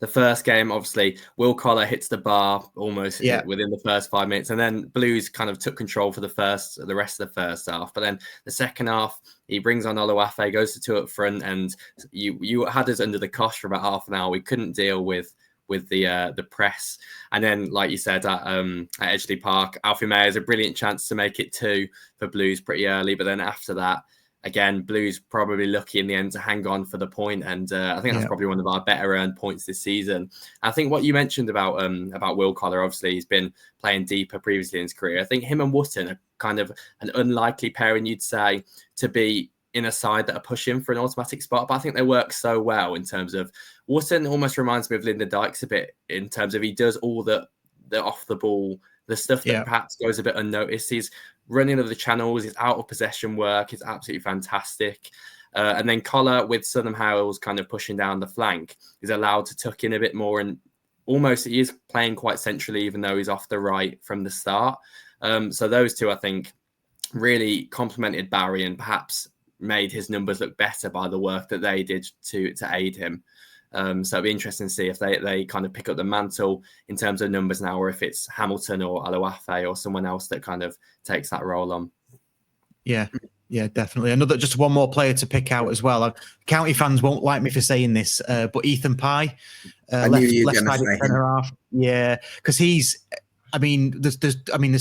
the first game, obviously Will Collar hits the bar almost within the first 5 minutes, and then Blues kind of took control for the rest of the first half. But then the second half, he brings on Oluwafe, goes to 2 up front, and you had us under the cosh for about half an hour. We couldn't deal with the press, and then like you said at Edgeley Park, Alfie May has a brilliant chance to make it 2 for Blues pretty early, but then after that, again, Blues probably lucky in the end to hang on for the point, and I think that's probably one of our better earned points this season. I think what you mentioned about Will Collar, obviously he's been playing deeper previously in his career. I think him and Wootton are kind of an unlikely pairing, you'd say, to be in a side that are pushing for an automatic spot, but I think they work so well in terms of Wootton almost reminds me of Linda Dykes a bit in terms of he does all the off the ball, the stuff that perhaps goes a bit unnoticed. He's running of the channels, his out of possession work is absolutely fantastic. And then Collar with Southern Hales kind of pushing down the flank is allowed to tuck in a bit more, and almost he is playing quite centrally, even though he's off the right from the start. So those two, I think, really complemented Barry and perhaps made his numbers look better by the work that they did to aid him. So it'd be interesting to see if they kind of pick up the mantle in terms of numbers now, or if it's Hamilton or Oluwafe or someone else that kind of takes that role on. Yeah, definitely. Just one more player to pick out as well. County fans won't like me for saying this, but Ethan Pye, left-sided centre half. Yeah, because there's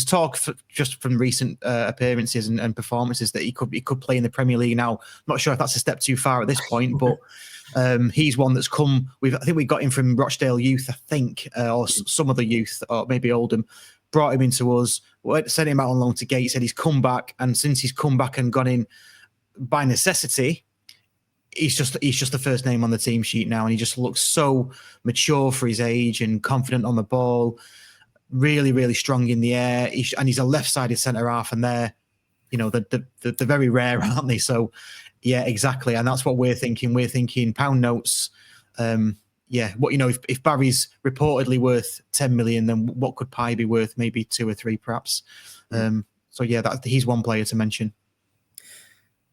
talk just from recent appearances and performances that he could play in the Premier League now. I'm not sure if that's a step too far at this point, but he's one that's come. I think we got him from Rochdale Youth, or some other youth, or maybe Oldham. Brought him into us, sent him out on loan to Gate. Said he's come back, and since he's come back and gone in by necessity, he's just the first name on the team sheet now, and he just looks so mature for his age and confident on the ball. Really, really strong in the air, and he's a left-sided centre half, and they're very rare, aren't they? So, yeah, exactly, and that's what we're thinking. We're thinking pound notes. If Barry's reportedly worth 10 million, then what could Pye be worth? Maybe 2 or 3, perhaps. He's one player to mention.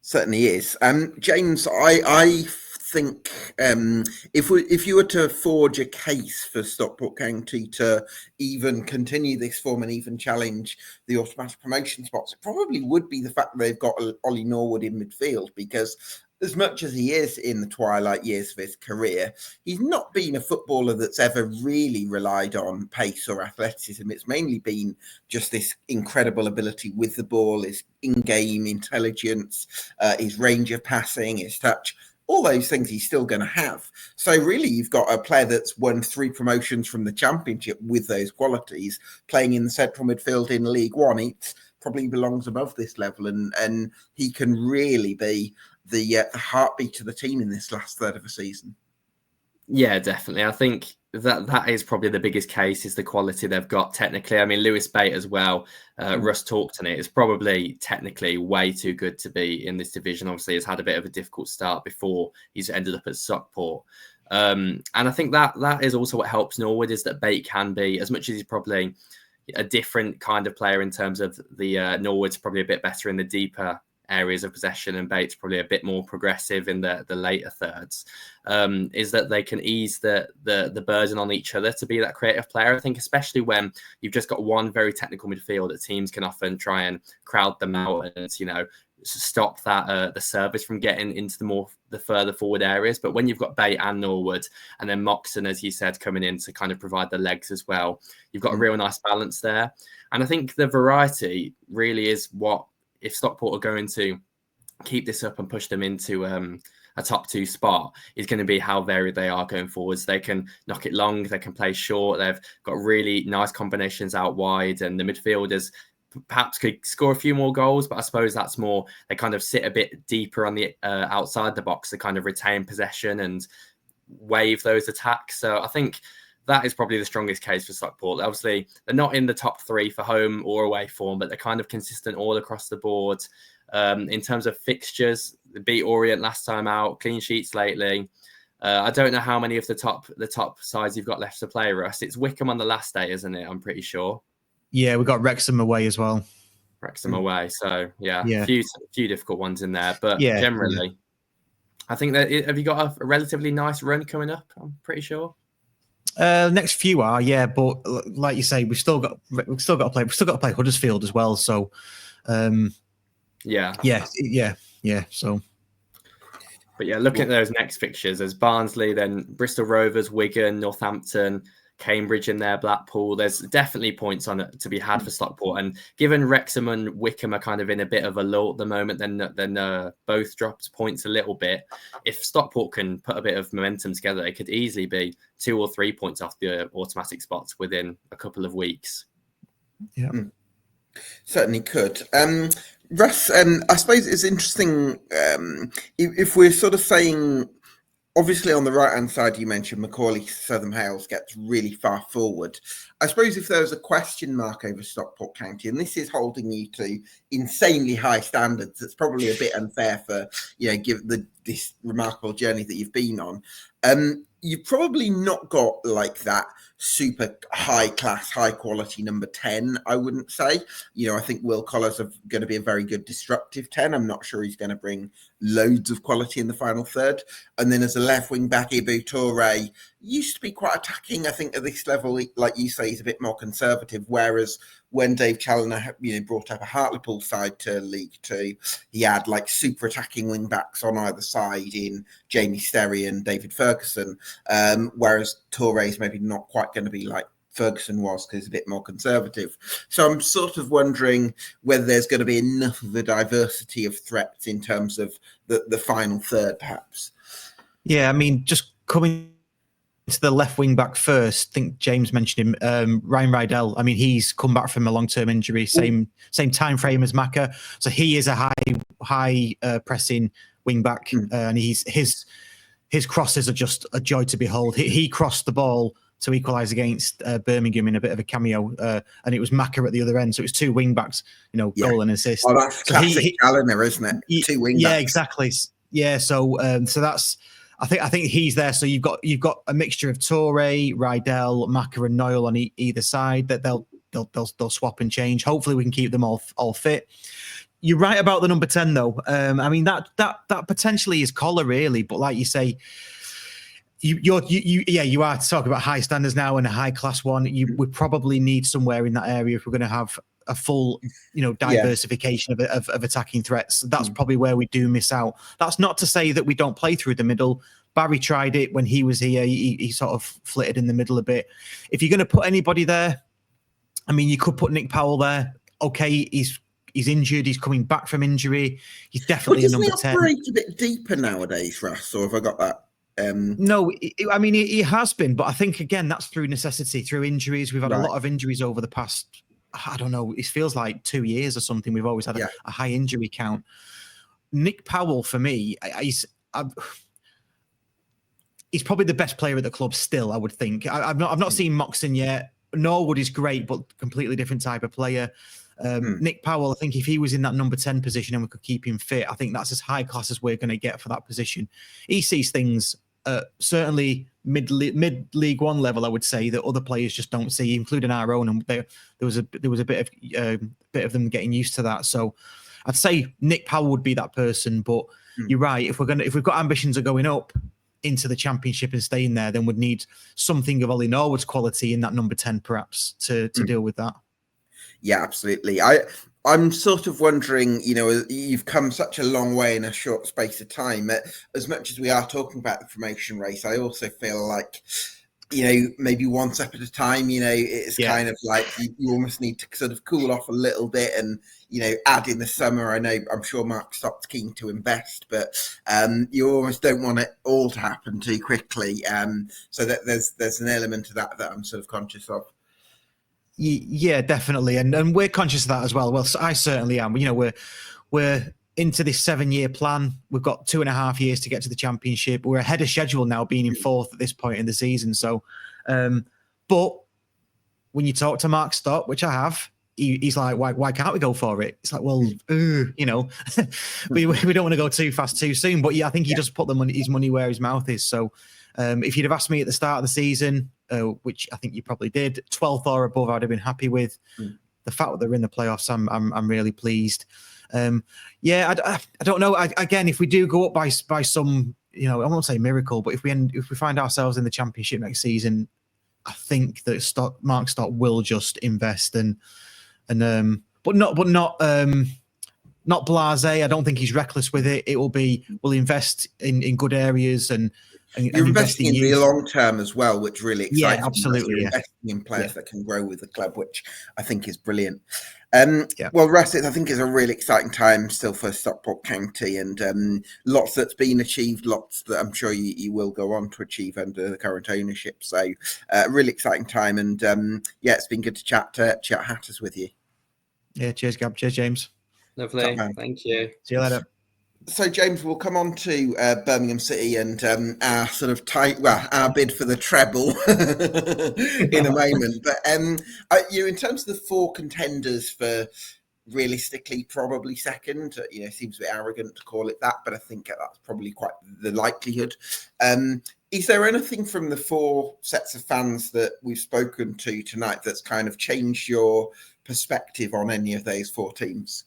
Certainly is. James, I think if you were to forge a case for Stockport County to even continue this form and even challenge the automatic promotion spots, it probably would be the fact that they've got Ollie Norwood in midfield, because as much as he is in the twilight years of his career, he's not been a footballer that's ever really relied on pace or athleticism. It's mainly been just this incredible ability with the ball, his in-game intelligence, his range of passing, his touch. All those things he's still going to have. So really, you've got a player that's won 3 promotions from the Championship with those qualities, playing in the central midfield in League One. He probably belongs above this level, and he can really be the heartbeat of the team in this last third of the season. Yeah, definitely. I think that is probably the biggest case, is the quality they've got technically. I mean, Lewis Bate as well. Russ talked on it. It's probably technically way too good to be in this division. Obviously, he's had a bit of a difficult start before he's ended up at Stockport. And I think that is also what helps Norwood, is that Bate can be, as much as he's probably a different kind of player in terms of the Norwood's probably a bit better in the deeper areas of possession, and Bates probably a bit more progressive in the later thirds, is that they can ease the burden on each other to be that creative player. I think especially when you've just got one very technical midfield, that teams can often try and crowd them out and stop that the service from getting into the further forward areas. But when you've got Bate and Norwood, and then Moxon, as you said, coming in to kind of provide the legs as well, you've got a real nice balance there. And I think the variety really is what, if Stockport are going to keep this up and push them into a top 2 spot, is going to be how varied they are going forwards. They can knock it long, they can play short, they've got really nice combinations out wide, and the midfielders perhaps could score a few more goals, but I suppose that's more they kind of sit a bit deeper on the outside the box to kind of retain possession and wave those attacks. So I think that is probably the strongest case for Stockport. Obviously, they're not in the top 3 for home or away form, but they're kind of consistent all across the board. In terms of fixtures, they beat Orient last time out, clean sheets lately. I don't know how many of the top sides you've got left to play, Russ. It's Wycombe on the last day, isn't it? I'm pretty sure. Yeah, we've got Wrexham away as well. Wrexham away. So, a few difficult ones in there. But generally, I think that have you got a relatively nice run coming up? I'm pretty sure. Next few are, but like you say, we've still got to play Huddersfield as well. So, So, but looking at those next fixtures, there's Barnsley, then Bristol Rovers, Wigan, Northampton, Cambridge in there, Blackpool. There's definitely points on it to be had for Stockport. And given Wrexham and Wycombe are kind of in a bit of a lull at the moment, then both dropped points a little bit. If Stockport can put a bit of momentum together, they could easily be 2 or 3 points off the automatic spots within a couple of weeks. Yeah, certainly could. Russ, I suppose it's interesting if we're sort of saying, obviously on the right-hand side, you mentioned Macaulay Southern Hales gets really far forward. I suppose if there was a question mark over Stockport County, and this is holding you to insanely high standards, it's probably a bit unfair for, given this remarkable journey that you've been on. You've probably not got like that super high class, high quality number 10, I wouldn't say. I think Will Collars is going to be a very good disruptive 10. I'm not sure he's going to bring loads of quality in the final third. And then as a left wing back, Ibu Toure used to be quite attacking. I think at this level, like you say, he's a bit more conservative. Whereas when Dave Challoner, brought up a Hartlepool side to League Two, he had like super attacking wing backs on either side in Jamie Sterry and David Ferguson. Whereas Toure is maybe not quite going to be like Ferguson was because he's a bit more conservative. So I'm sort of wondering whether there's going to be enough of a diversity of threats in terms of the final third, perhaps. Yeah, I mean, just coming to the left wing back first, I think James mentioned him, Ryan Rydell. I mean, he's come back from a long-term injury, same time frame as Maka. So he is a high pressing wing back, and his crosses are just a joy to behold. He crossed the ball to equalise against Birmingham in a bit of a cameo, and it was Maka at the other end. So it was 2 wing backs, goal and assist. Oh, that's classic Challoner, isn't it? 2 wing backs. Yeah, exactly. Yeah, so that's. I think he's there. So you've got a mixture of Toure, Rydell, Maka, and Noyle on either side. That they'll swap and change. Hopefully, we can keep them all fit. You're right about the number 10, though. I mean that potentially is Collar, really, but like you say, you are talking about high standards now and a high class one. We probably need somewhere in that area if we're going to have a full, diversification of attacking threats. That's probably where we do miss out. That's not to say that we don't play through the middle. Barry tried it when he was here. He sort of flitted in the middle a bit. If you're going to put anybody there, I mean, you could put Nick Powell there. Okay, he's injured. He's coming back from injury. He's definitely a number 10. Doesn't he operate a bit deeper nowadays, Russ? Or have I got that? No, I mean, he has been, but I think, again, that's through necessity, through injuries. We've had a lot of injuries over the past, I don't know, it feels like 2 years or something. We've always had a high injury count. Nick Powell, for me, he's probably the best player at the club still, I would think. I've not seen Moxon yet. Norwood is great, but completely different type of player. Nick Powell, I think if he was in that number 10 position and we could keep him fit, I think that's as high class as we're going to get for that position. He sees things certainly mid-League One level, I would say, that other players just don't see, including our own. And there was a bit of them getting used to that. So I'd say Nick Powell would be that person. But you're right. If we've got ambitions of going up into the Championship and staying there, then we'd need something of Ollie Norwood's quality in that number 10, perhaps, to deal with that. Yeah, absolutely. I'm sort of wondering, you've come such a long way in a short space of time. As much as we are talking about the promotion race, I also feel like, maybe one step at a time, it's kind of like you almost need to sort of cool off a little bit and, add in the summer. I'm sure Mark Stock's keen to invest, but you almost don't want it all to happen too quickly. So that there's an element to that I'm sort of conscious of. Yeah, definitely, and we're conscious of that as well. Well, I certainly am. You know, we're into this 7-year plan. We've got 2.5 years to get to the championship. We're ahead of schedule now, being in 4th at this point in the season. So, but when you talk to Mark Stott, which I have, he's like, why can't we go for it? It's like, well, you know, we don't want to go too fast too soon. But yeah, I think he just put his money where his mouth is. So if you'd have asked me at the start of the season, which I think you probably did, 12th or above, I'd have been happy with. The fact that they're in the playoffs, I'm really pleased. Yeah, I don't know. Again, if we do go up by some, you know, I won't say miracle, but if we find ourselves in the championship next season, I think that Mark Stott will just invest but not blasé. I don't think he's reckless with it. It will be, we'll invest in good areas and you're investing in the long term as well, which really excites me. Yeah, absolutely. You're investing in players that can grow with the club, which I think is brilliant. Well, Russ, I think it's a really exciting time still for Stockport County, and lots that's been achieved, lots that I'm sure you will go on to achieve under the current ownership. So, really exciting time, and it's been good to chat Hatters with you. Yeah, cheers, Gab. Cheers, James. Lovely. Thank you. See you later. So, James, we'll come on to Birmingham City and our sort of our bid for the treble in a moment. But in terms of the 4 contenders for realistically probably second, seems a bit arrogant to call it that, but I think that's probably quite the likelihood. Is there anything from the 4 sets of fans that we've spoken to tonight that's kind of changed your perspective on any of those 4 teams?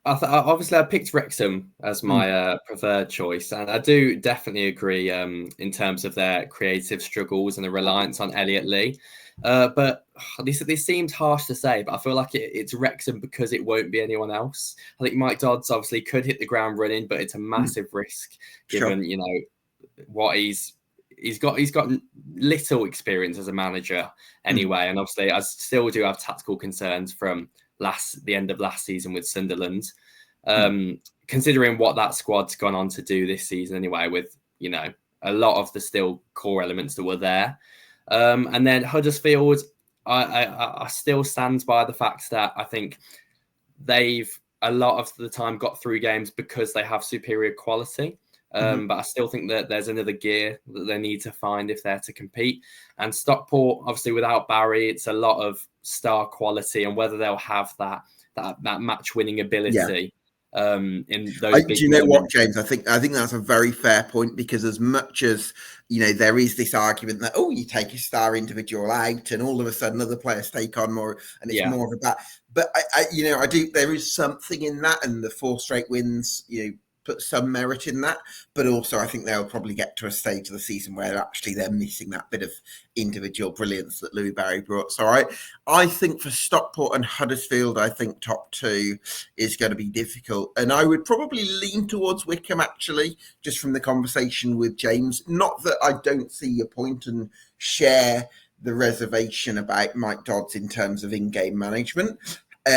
Obviously, I picked Wrexham as my preferred choice, and I do definitely agree in terms of their creative struggles and the reliance on Elliot Lee. But this seems harsh to say, but I feel like it's Wrexham because it won't be anyone else. I think Mike Dods obviously could hit the ground running, but it's a massive risk given what he's got little experience as a manager anyway, and obviously I still do have tactical concerns from the end of last season with Sunderland, considering what that squad's gone on to do this season anyway, with a lot of the still core elements that were there, and then Huddersfield, I still stand by the fact that I think they've a lot of the time got through games because they have superior quality. But I still think that there's another gear that they need to find if they're to compete. And Stockport, obviously, without Barry, it's a lot of star quality, and whether they'll have that match-winning ability in those big do you know moments. what, James? I think that's a very fair point, because as much as there is this argument that you take a star individual out, and all of a sudden other players take on more, and it's more of a bat. But I do. There is something in that, and the 4 straight wins, put some merit in that, but also I think they'll probably get to a stage of the season where actually they're missing that bit of individual brilliance that Louis Barry brought. So I think for Stockport and Huddersfield, I think top 2 is going to be difficult, and I would probably lean towards Wycombe, actually, just from the conversation with James. Not that I don't see your point and share the reservation about Mike Dods in terms of in-game management.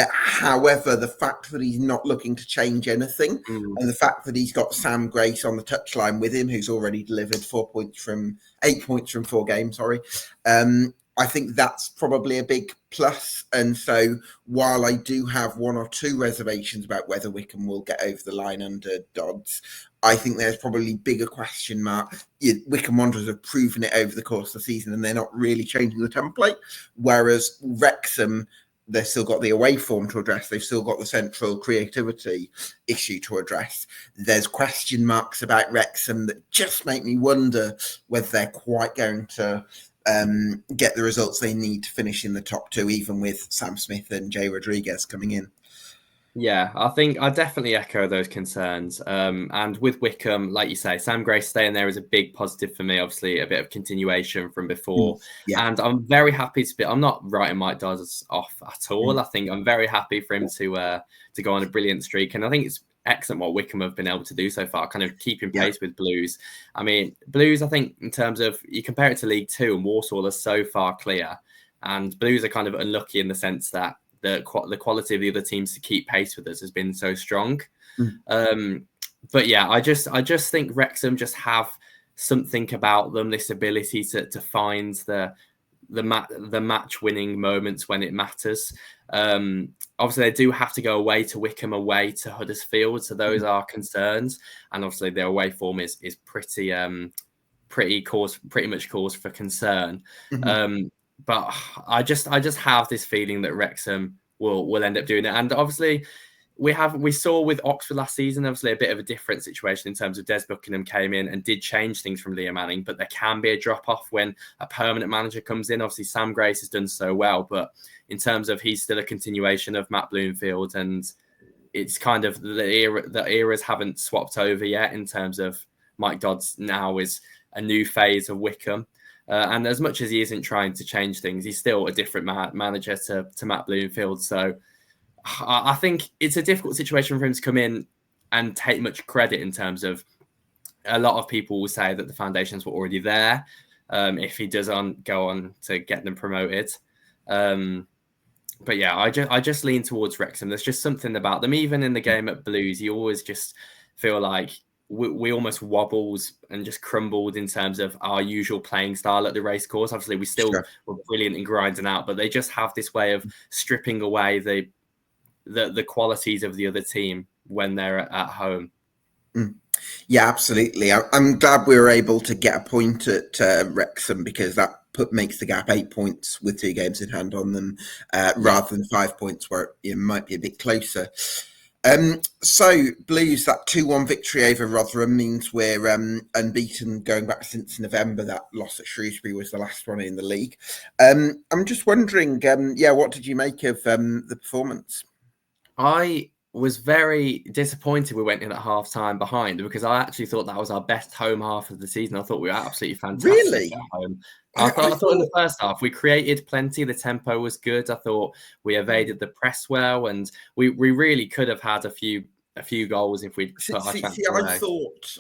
However, the fact that he's not looking to change anything, and the fact that he's got Sam Grace on the touchline with him, who's already delivered 8 points from 4 games, I think that's probably a big plus. And so while I do have 1 or 2 reservations about whether Wycombe will get over the line under Dods, I think there's probably bigger question mark. Wycombe Wanderers have proven it over the course of the season, and they're not really changing the template, whereas Wrexham, they've still got the away form to address. They've still got the central creativity issue to address. There's question marks about Wrexham that just make me wonder whether they're quite going to get the results they need to finish in the top 2, even with Sam Smith and Jay Rodriguez coming in. Yeah, I think I definitely echo those concerns. And with Wycombe, like you say, Sam Grace staying there is a big positive for me. Obviously, a bit of continuation from before. And I'm very happy I'm not writing Mike Dods off at all. I think I'm very happy for him to go on a brilliant streak. And I think it's excellent what Wycombe have been able to do so far, kind of keeping pace with Blues. I mean, Blues, I think in terms of, you compare it to League 2, and Walsall are so far clear. And Blues are kind of unlucky in the sense that the quality of the other teams to keep pace with us has been so strong. But yeah, I just think Wrexham just have something about them, this ability to find the the match winning moments when it matters. Obviously, they do have to go away to Wycombe, away to Huddersfield, so those are concerns. And obviously, their away form is pretty much cause for concern. But I just have this feeling that Wrexham will end up doing it. And obviously, we saw with Oxford last season, obviously a bit of a different situation in terms of Des Buckingham came in and did change things from Liam Manning, but there can be a drop off when a permanent manager comes in. Obviously, Sam Grace has done so well, but in terms of he's still a continuation of Matt Bloomfield, and it's kind of the eras haven't swapped over yet in terms of Mike Dods now is a new phase of Wycombe. And as much as he isn't trying to change things, he's still a different manager to Matt Bloomfield. So I think it's a difficult situation for him to come in and take much credit in terms of a lot of people will say that the foundations were already there if he does go on to get them promoted. But yeah, I just lean towards Wrexham. There's just something about them. Even in the game at Blues, you always just feel like we almost wobbled and just crumbled in terms of our usual playing style at the Racecourse. Obviously, we still were brilliant in grinding out, but they just have this way of stripping away the qualities of the other team when they're at home. Yeah, absolutely. I'm glad we were able to get a point at Wrexham, because that makes the gap 8 points with 2 games in hand on them, rather than 5 points where it might be a bit closer. So Blues, that 2-1 victory over Rotherham means we're unbeaten going back since November. That loss at Shrewsbury was the last one in the league. I'm just wondering, what did you make of the performance? I was very disappointed we went in at half time behind, because I actually thought that was our best home half of the season. I thought we were absolutely fantastic Really? at home. I thought in the first half we created plenty. The tempo was good. I thought we evaded the press well, and we really could have had a few goals if we'd put our chance away.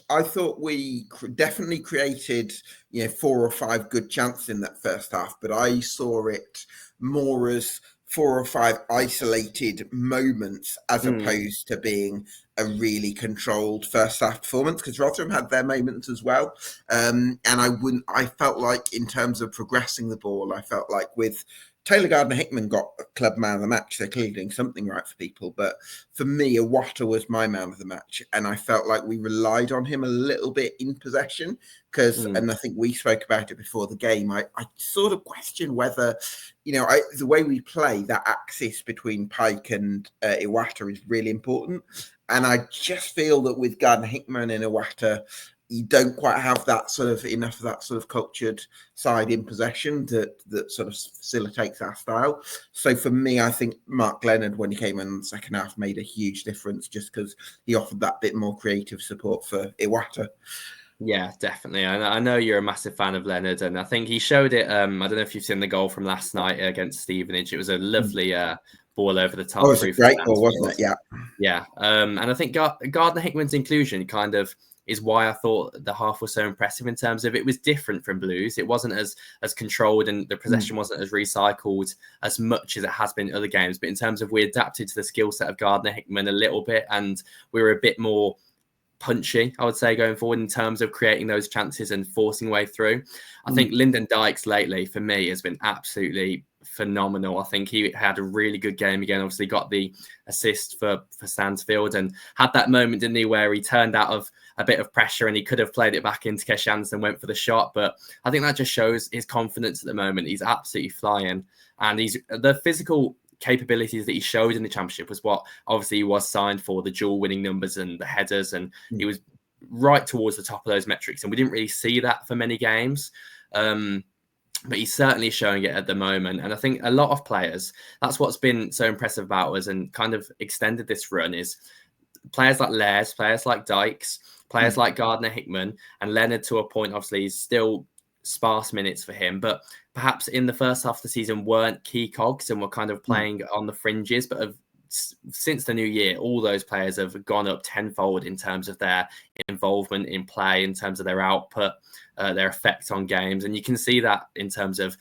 I thought we definitely created 4 or 5 good chances in that first half, but I saw it more as 4 or 5 isolated moments as opposed to being a really controlled first half performance, because Rotherham had their moments as well. And I felt like in terms of progressing the ball, I felt like with Taylor Gardner-Hickman got a club man of the match. They're clearly doing something right for people. But for me, Iwata was my man of the match. And I felt like we relied on him a little bit in possession because, and I think we spoke about it before the game, I sort of question whether, the way we play, that axis between Pike and Iwata is really important. And I just feel that with Gardner-Hickman and Iwata, you don't quite have that sort of enough of that sort of cultured side in possession that sort of facilitates our style. So for me, I think Mark Leonard, when he came in the second half, made a huge difference just because he offered that bit more creative support for Iwata. Yeah, definitely. I know you're a massive fan of Leonard, and I think he showed it. I don't know if you've seen the goal from last night against Stevenage. It was a lovely ball over the top. Oh, it was a great ball, wasn't it? Yeah. Yeah. And I think Gardner-Hickman's inclusion kind of is why I thought the half was so impressive in terms of it was different from Blues. It wasn't as controlled, and the possession wasn't as recycled as much as it has been in other games. But in terms of we adapted to the skill set of Gardner-Hickman a little bit, and we were a bit more punchy, I would say, going forward in terms of creating those chances and forcing way through. I think Lyndon Dykes lately, for me, has been absolutely phenomenal. I think he had a really good game again. Obviously got the assist for Stansfield and had that moment, didn't he, where he turned out of a bit of pressure and he could have played it back into Kesh and went for the shot. But I think that just shows his confidence at the moment. He's absolutely flying, and he's the physical capabilities that he showed in the Championship was what obviously he was signed for, the dual winning numbers and the headers, and he was right towards the top of those metrics, and we didn't really see that for many games. But he's certainly showing it at the moment. And I think a lot of players, that's what's been so impressive about us and kind of extended this run, is players like Laird, players like Dykes, players like Gardner-Hickman, and Leonard to a point. Obviously he's still sparse minutes for him, but perhaps in the first half of the season weren't key cogs and were kind of playing on the fringes. But since the new year, all those players have gone up tenfold in terms of their involvement in play, in terms of their output, their effect on games. And you can see that in terms of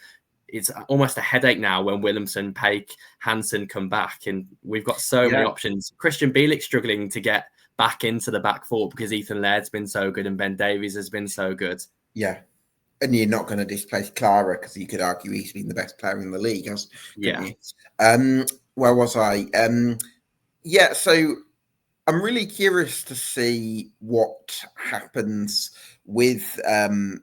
it's almost a headache now when Williamson, Pake, Hansen come back, and we've got so many options. Christian Bielik struggling to get back into the back four because Ethan Laird's been so good and Ben Davies has been so good. Yeah. And you're not going to displace Clara because you could argue he's been the best player in the league, couldn't you? Where was I? So I'm really curious to see what happens with the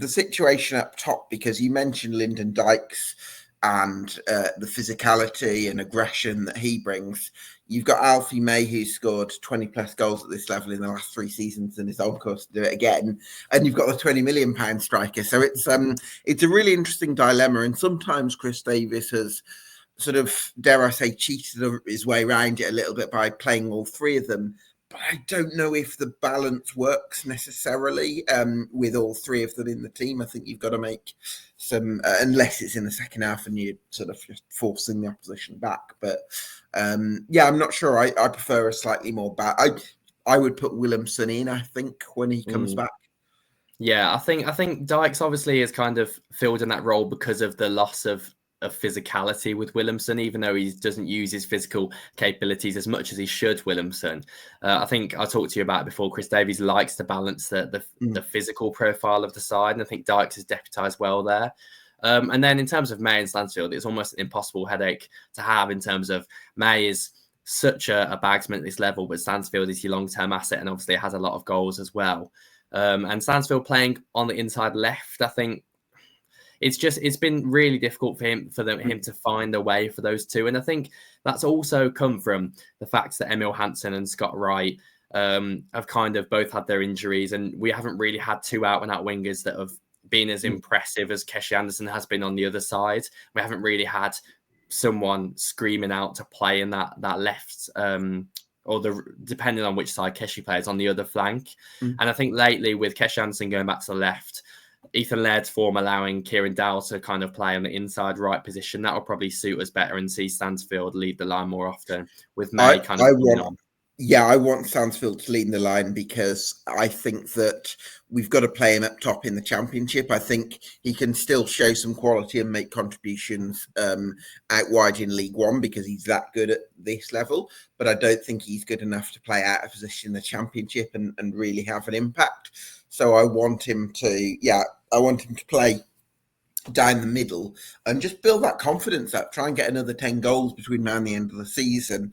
situation up top, because you mentioned Lyndon Dykes and the physicality and aggression that he brings. You've got Alfie May, who's scored 20 plus goals at this level in the last 3 seasons and is on course to do it again. And you've got the £20 million striker. So it's a really interesting dilemma. And sometimes Chris Davies has sort of, dare I say, cheated his way around it a little bit by playing all 3 of them. But I don't know if the balance works necessarily with all 3 of them in the team. I think you've got to make some, unless it's in the second half and you're sort of just forcing the opposition back. But I'm not sure. I prefer a slightly more I would put Williamson in, I think, when he comes back. Yeah, I think Dykes obviously has kind of filled in that role because of the loss of physicality with Williamson, even though he doesn't use his physical capabilities as much as he should. Williamson, I think I talked to you about it before. Chris Davies likes to balance the physical profile of the side, and I think Dykes has deputised well there. And then in terms of May and Stansfield, it's almost an impossible headache to have in terms of May is such a bagsman at this level, but Stansfield is your long-term asset, and obviously it has a lot of goals as well. And Stansfield playing on the inside left, I think it's been really difficult for him to find a way for those 2. And I think that's also come from the fact that Emil Hansen and Scott Wright have kind of both had their injuries, and we haven't really had 2 out-and-out wingers that have been as impressive as Keshi Anderson has been on the other side. We haven't really had someone screaming out to play in that left, depending on which side Keshi plays, on the other flank. And I think lately with Keshi Anderson going back to the left, Ethan Laird's form allowing Kieran Dowell to kind of play on the inside right position, that will probably suit us better and see Stansfield lead the line more often with May I want Stansfield to lead the line because I think that we've got to play him up top in the Championship. I think he can still show some quality and make contributions out wide in League One because he's that good at this level. But I don't think he's good enough to play out of position in the Championship and really have an impact. So I want him to play down the middle and just build that confidence up. Try and get another 10 goals between now and the end of the season.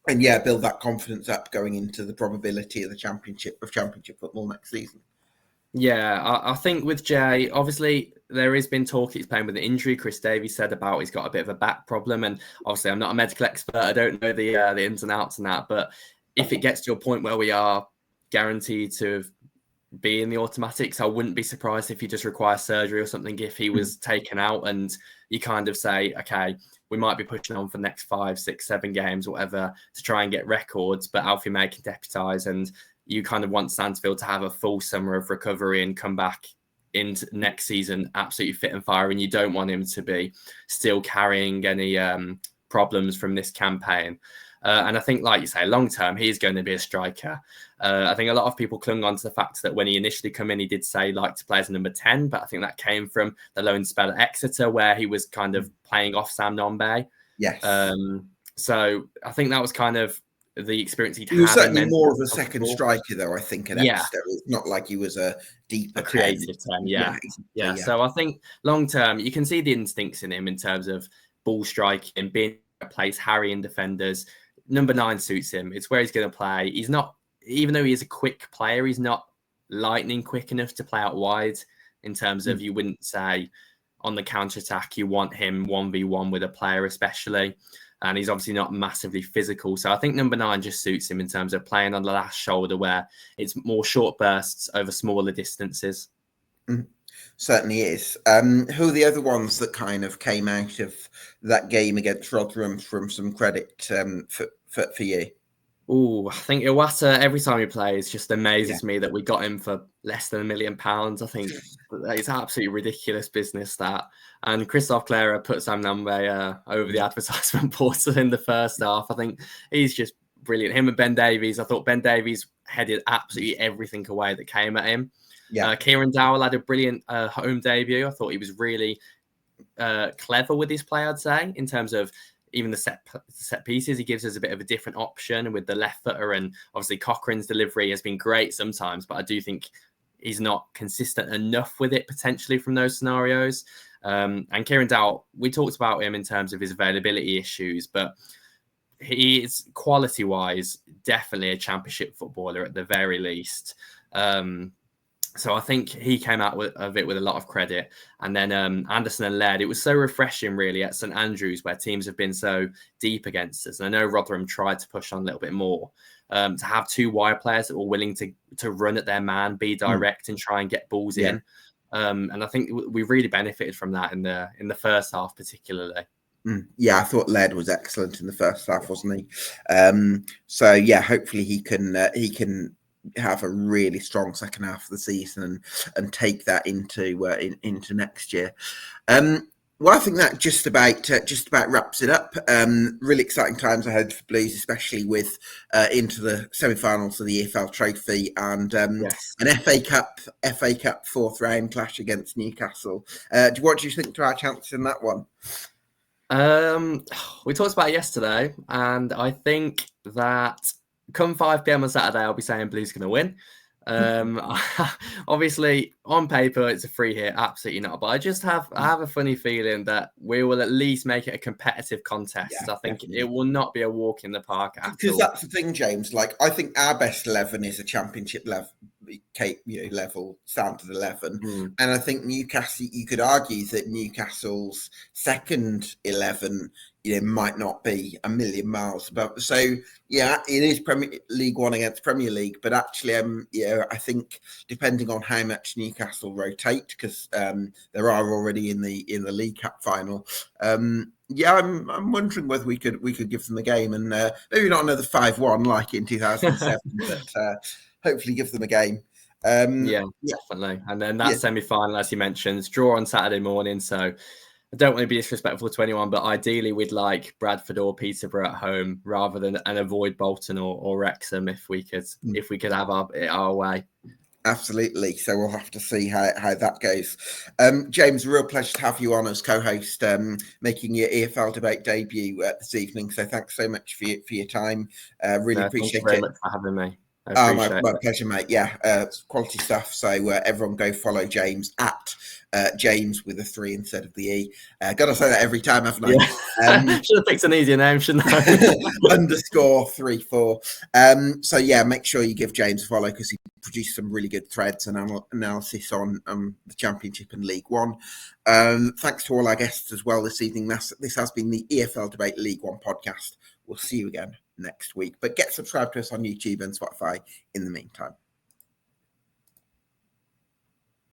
Build that confidence up going into the probability of the championship football next season. Yeah, I think with Jay, obviously there has been talk he's playing with an injury. Chris Davies said about he's got a bit of a back problem, and obviously I'm not a medical expert. I don't know the ins and outs on that, but if it gets to a point where we are guaranteed to be in the automatics, I wouldn't be surprised if he just requires surgery or something if he was taken out, and you kind of say, okay, we might be pushing on for the next 5, 6, 7 games, whatever, to try and get records, but Alfie May can deputise, and you kind of want Stansfield to have a full summer of recovery and come back into next season absolutely fit and firing. You don't want him to be still carrying any problems from this campaign. And I think, like you say, long term, he's going to be a striker. I think a lot of people clung on to the fact that when he initially came in, he did say like to play as number 10, but I think that came from the loan spell at Exeter where he was kind of playing off Sam Nombe. Yes. So I think that was kind of the experience he'd had. He was certainly more of a second striker, though, I think, at Exeter. It's not like he was a deeper creative 10. Yeah. So I think long term, you can see the instincts in him in terms of ball striking, being a place, harrying defenders. Number 9 suits him. It's where he's going to play. He's not, even though he is a quick player, he's not lightning quick enough to play out wide in terms of you wouldn't say on the counter-attack, you want him 1v1 with a player especially. And he's obviously not massively physical. So I think number 9 just suits him in terms of playing on the last shoulder where it's more short bursts over smaller distances. Certainly is. Who are the other ones that kind of came out of that game against Rotherham from some credit for you? Oh, I think Iwata, every time he plays, just amazes me that we got him for less than £1 million. I think it's absolutely ridiculous business, that. And Christophe Clara put Sam Nombe over the advertisement portal in the first half. I think he's just brilliant. Him and Ben Davies, I thought Ben Davies headed absolutely everything away that came at him. Yeah. Kieran Dowell had a brilliant home debut. I thought he was really clever with his play, I'd say, in terms of even the set pieces. He gives us a bit of a different option with the left footer, and obviously Cochrane's delivery has been great sometimes, but I do think he's not consistent enough with it potentially from those scenarios. And Kieran Dowd, we talked about him in terms of his availability issues, but he is quality-wise definitely a championship footballer at the very least. So I think he came out of it with a lot of credit. And then Anderson and Laird, it was so refreshing really at St Andrews, where teams have been so deep against us. And I know Rotherham tried to push on a little bit more, to have two wide players that were willing to run at their man, be direct and try and get balls in. And I think we really benefited from that in the first half particularly. Yeah, I thought Laird was excellent in the first half, wasn't he? So yeah, hopefully he can have a really strong second half of the season and take that into next year. Well, I think that just about wraps it up. Really exciting times ahead for Blues, especially with into the semi-finals of the EFL Trophy and an FA Cup fourth round clash against Newcastle. What do you think to our chances in that one? We talked about it yesterday, and I think that come 5 p.m. on Saturday, I'll be saying Blue's going to win. Obviously, on paper, it's a free hit, absolutely not. But I have a funny feeling that we will at least make it a competitive contest. I think it will not be a walk in the park at all. Because that's the thing, James. Like, I think our best 11 is a championship level standard 11, and I think Newcastle. You could argue that Newcastle's second 11, might not be a million miles above. So yeah, it is Premier League One against Premier League, but actually, I think depending on how much Newcastle rotate, because there are already in the League Cup final. I'm wondering whether we could give them a game, and maybe not another 5-1 like in 2007, but hopefully give them a game. Definitely. And then that semi-final, as you mentioned, draw on Saturday morning. So I don't want to be disrespectful to anyone, but ideally we'd like Bradford or Peterborough at home rather than avoid Bolton or Wrexham if we could have our way. Absolutely. So we'll have to see how that goes. James, a real pleasure to have you on as co-host, making your EFL debate debut this evening. So thanks so much for your time. Really appreciate it. Thank you very much for having me. My pleasure, mate. Yeah, quality stuff. So everyone go follow James at James with a 3 instead of the E. Got to say that every time, haven't I? Should have picked an easier name, shouldn't I? _34. So yeah, make sure you give James a follow because he produced some really good threads and analysis on the Championship and League One. Thanks to all our guests as well this evening. This has been the EFL Debate League One podcast. We'll see you again next week, but get subscribed to us on YouTube and Spotify in the meantime.